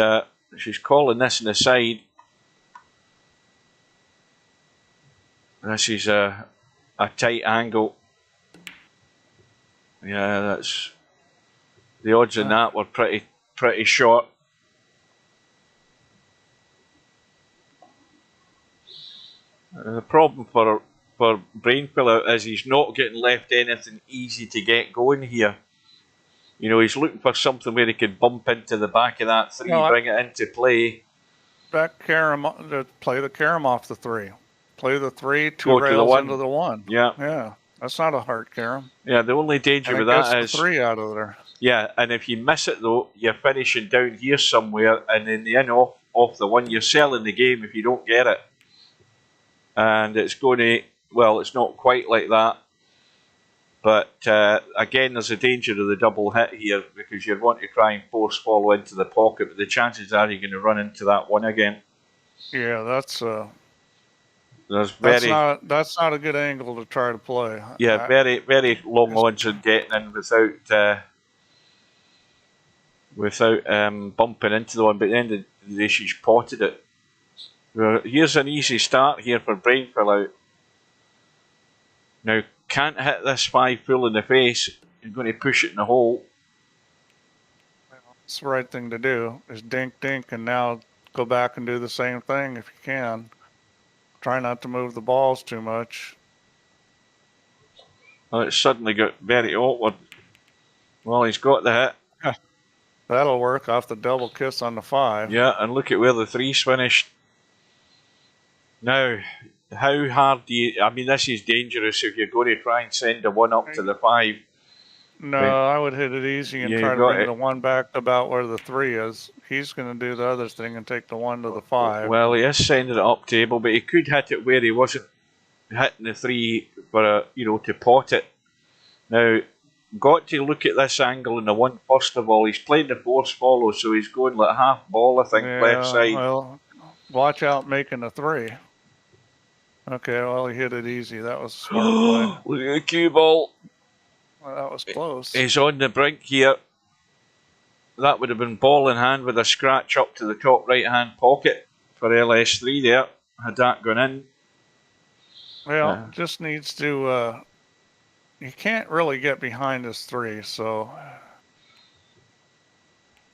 she's calling this in the side. This is a tight angle. Yeah, that's the odds on that were pretty short. The problem for Brainfellout is he's not getting left anything easy to get going here. He's looking for something where he can bump into the back of that 3, bring it into play. Play the carom off the 3. Play the 3, 2 rails into the 1. Yeah. That's not a heart carom. Yeah, the only danger with that is the 3 out of there. Yeah, and if you miss it though, you're finishing down here somewhere, and in the in off the 1, you're selling the game if you don't get it. And it's going to, well, it's not quite like that. But again, there's a danger of the double hit here because you want to try and force follow into the pocket, but the chances are you're going to run into that 1 again. Yeah, that's not a good angle to try to play. Yeah, very long odds on getting in without bumping into the 1. But at the end of the day, she's potted it. Here's an easy start here for Brainfellout. Now, can't hit this 5 full in the face. You're going to push it in the hole. It's the right thing to do, is dink, and now go back and do the same thing if you can. Try not to move the balls too much. Well, it's suddenly got very awkward. Well, he's got the hit. That'll work off the double kiss on the 5. Yeah, and look at where the 3's finished. Now, how hard do you... I mean, this is dangerous if you're going to try and send a 1 up to the 5. No, I would hit it easy and try to bring the 1 back about where the 3 is. He's going to do the other thing and take the 1 to the 5. Well, he is sending it up table, but he could hit it where he wasn't hitting the 3 for to pot it. Now, got to look at this angle in the one. First of all, he's playing the force follow, so he's going like half ball, I think, left side. Well, watch out making a 3. Okay, well, he hit it easy. That was a smart play. Look at the cue ball. Well, that was close. He's on the brink here. That would have been ball in hand with a scratch up to the top right hand pocket for LS3 there. Had that gone in. Well, just needs to. You can't really get behind his 3, so.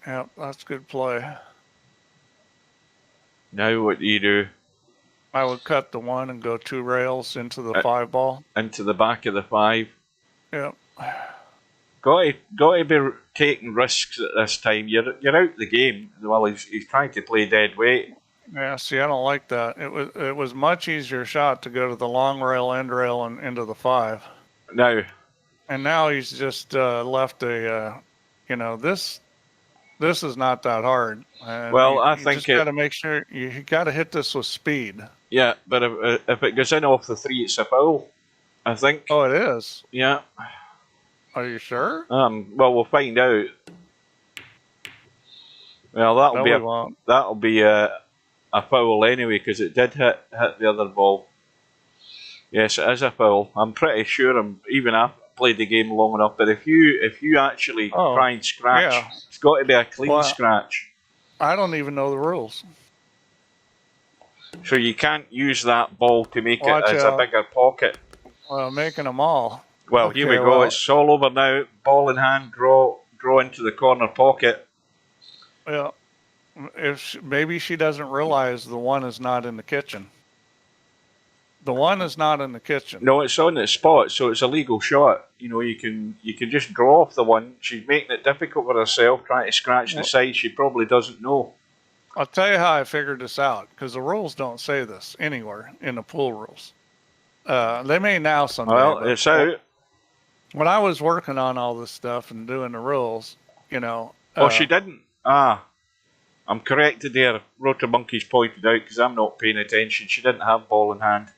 Yep, that's good play. Now what do? I would cut the 1 and go 2 rails into the 5 ball. Into the back of the 5. Yep. Got to be taking risks at this time. You're out the game. Well, he's trying to play dead weight. Yeah, see, I don't like that. It was much easier shot to go to the long rail, end rail, and into the 5. Now. And now he's just left a, this is not that hard. Well, I think just got to make sure you got to hit this with speed. Yeah, but if it goes in off the 3, it's a foul, I think. Oh, it is? Yeah. Are you sure? Well, we'll find out. Well, that'll be a foul anyway, because it did hit the other ball. Yes, it is a foul. I'm pretty sure. Even I've played the game long enough, but if you actually try and scratch, it's got to be a clean scratch. I don't even know the rules. So you can't use that ball to make it as a bigger pocket. Well, making them all. Well, here we go. It's all over now. Ball in hand, draw into the corner pocket. Well, maybe she doesn't realize the 1 is not in the kitchen. The 1 is not in the kitchen. No, it's on the spot, so it's a legal shot. You can just draw off the 1. She's making it difficult for herself, trying to scratch the side. She probably doesn't know. I'll tell you how I figured this out, because the rules don't say this anywhere in the pool rules. They may now someday. Well, it's out. When I was working on all this stuff and doing the rules, Oh, she didn't. I'm corrected there. Rotor Monkey's pointed out, because I'm not paying attention. She didn't have ball in hand.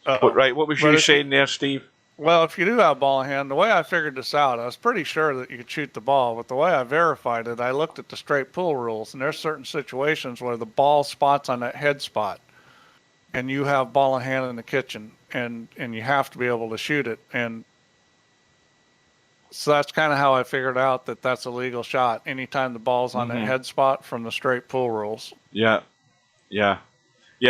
But right, what was you saying there, Steve? Well, if you do have ball in hand, the way I figured this out, I was pretty sure that you could shoot the ball, but the way I verified it, I looked at the straight pool rules, and there's certain situations where the ball spots on that head spot, and you have ball in hand in the kitchen, and you have to be able to shoot it, and so that's kind of how I figured out that that's a legal shot anytime the ball's on that head spot from the straight pool rules. Yeah.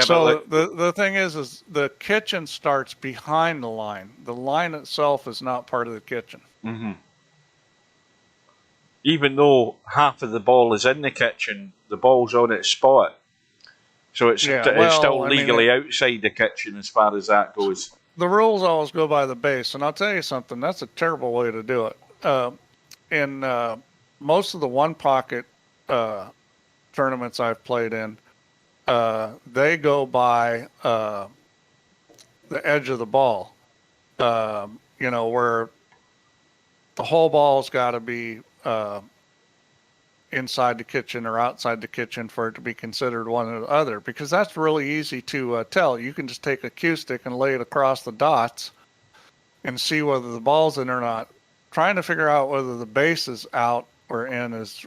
So the thing is the kitchen starts behind the line. The line itself is not part of the kitchen. Mm-hmm. Even though half of the ball is in the kitchen, the ball's on its spot. So it's still legally outside the kitchen as far as that goes. The rules always go by the base, and I'll tell you something, that's a terrible way to do it. In most of the one pocket tournaments I've played in, they go by the edge of the ball, where the whole ball's got to be inside the kitchen or outside the kitchen for it to be considered one or the other, because that's really easy to tell. You can just take a cue stick and lay it across the dots and see whether the ball's in or not. Trying to figure out whether the base is out or in is,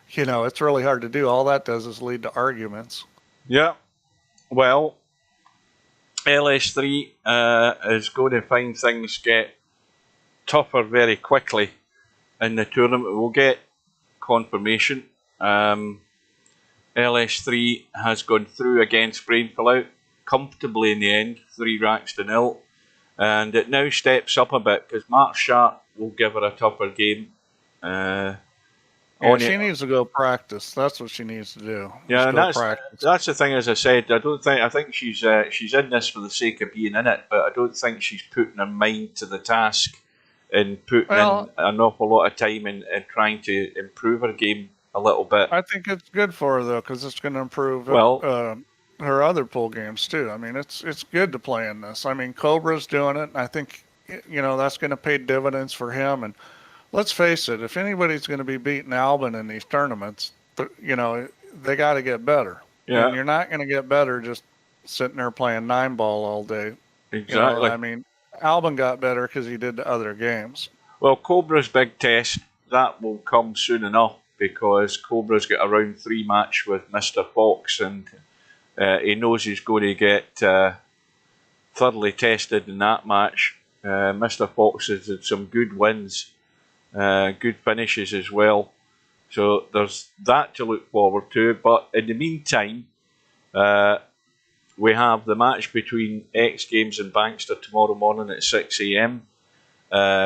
it's really hard to do. All that does is lead to arguments. Yeah. Well, LS3 is going to find things get tougher very quickly in the tournament. We'll get confirmation. LS3 has gone through against Brainfellout comfortably in the end, 3-0, and it now steps up a bit because Mark Sharp will give her a tougher game. She needs to go practice. That's what she needs to do. Yeah, and that's the thing. As I said, I think she's in this for the sake of being in it, but I don't think she's putting her mind to the task and putting in an awful lot of time in trying to improve her game a little bit. I think it's good for her though, because it's going to improve her other pool games too. I mean, it's good to play in this. I mean, Cobra's doing it, and I think that's going to pay dividends for him. And let's face it, if anybody's going to be beating Albin in these tournaments, they got to get better. Yeah. And you're not going to get better just sitting there playing 9-ball all day. Exactly. I mean, Albin got better because he did the other games. Well, Cobra's big test, that will come soon enough because Cobra's got a round 3 match with Mr. Fox, and he knows he's going to get thoroughly tested in that match. Mr. Fox has had some good wins, good finishes as well. So there's that to look forward to. But in the meantime, we have the match between X Games and Bankster tomorrow morning at 6 a.m,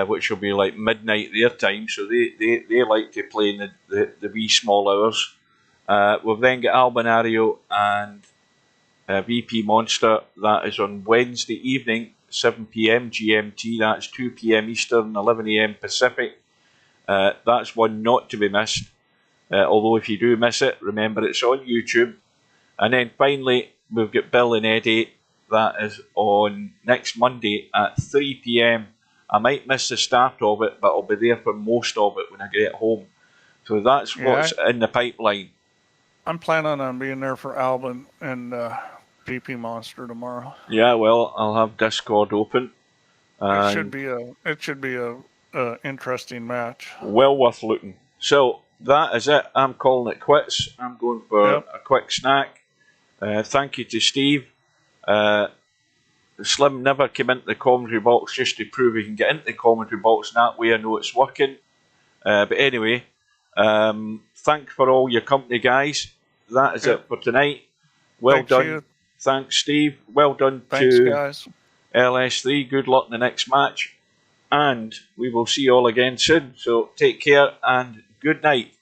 which will be like midnight their time. So they like to play in the wee small hours. We've then got Albinario and VP Monster. That is on Wednesday evening, 7 p.m. GMT. That's 2 p.m. Eastern, 11 a.m. Pacific. That's one not to be missed. Although if you do miss it, remember it's on YouTube. And then finally, we've got Bill and Eddie. That is on next Monday at 3 p.m. I might miss the start of it, but I'll be there for most of it when I get home. So that's what's in the pipeline. I'm planning on being there for Albin and VP Monster tomorrow. Yeah, well, I'll have Discord open. It should be a interesting match. Well worth looking. So that is it. I'm calling it quits. I'm going for a quick snack. Thank you to Steve. Slim never came into the commentary box just to prove he can get into the commentary box, and that way I know it's working. But anyway, thanks for all your company, guys. That is it for tonight. Well done. You. Thanks, Steve. Well done to guys. LS3. Good luck in the next match. And we will see you all again soon. So take care and good night.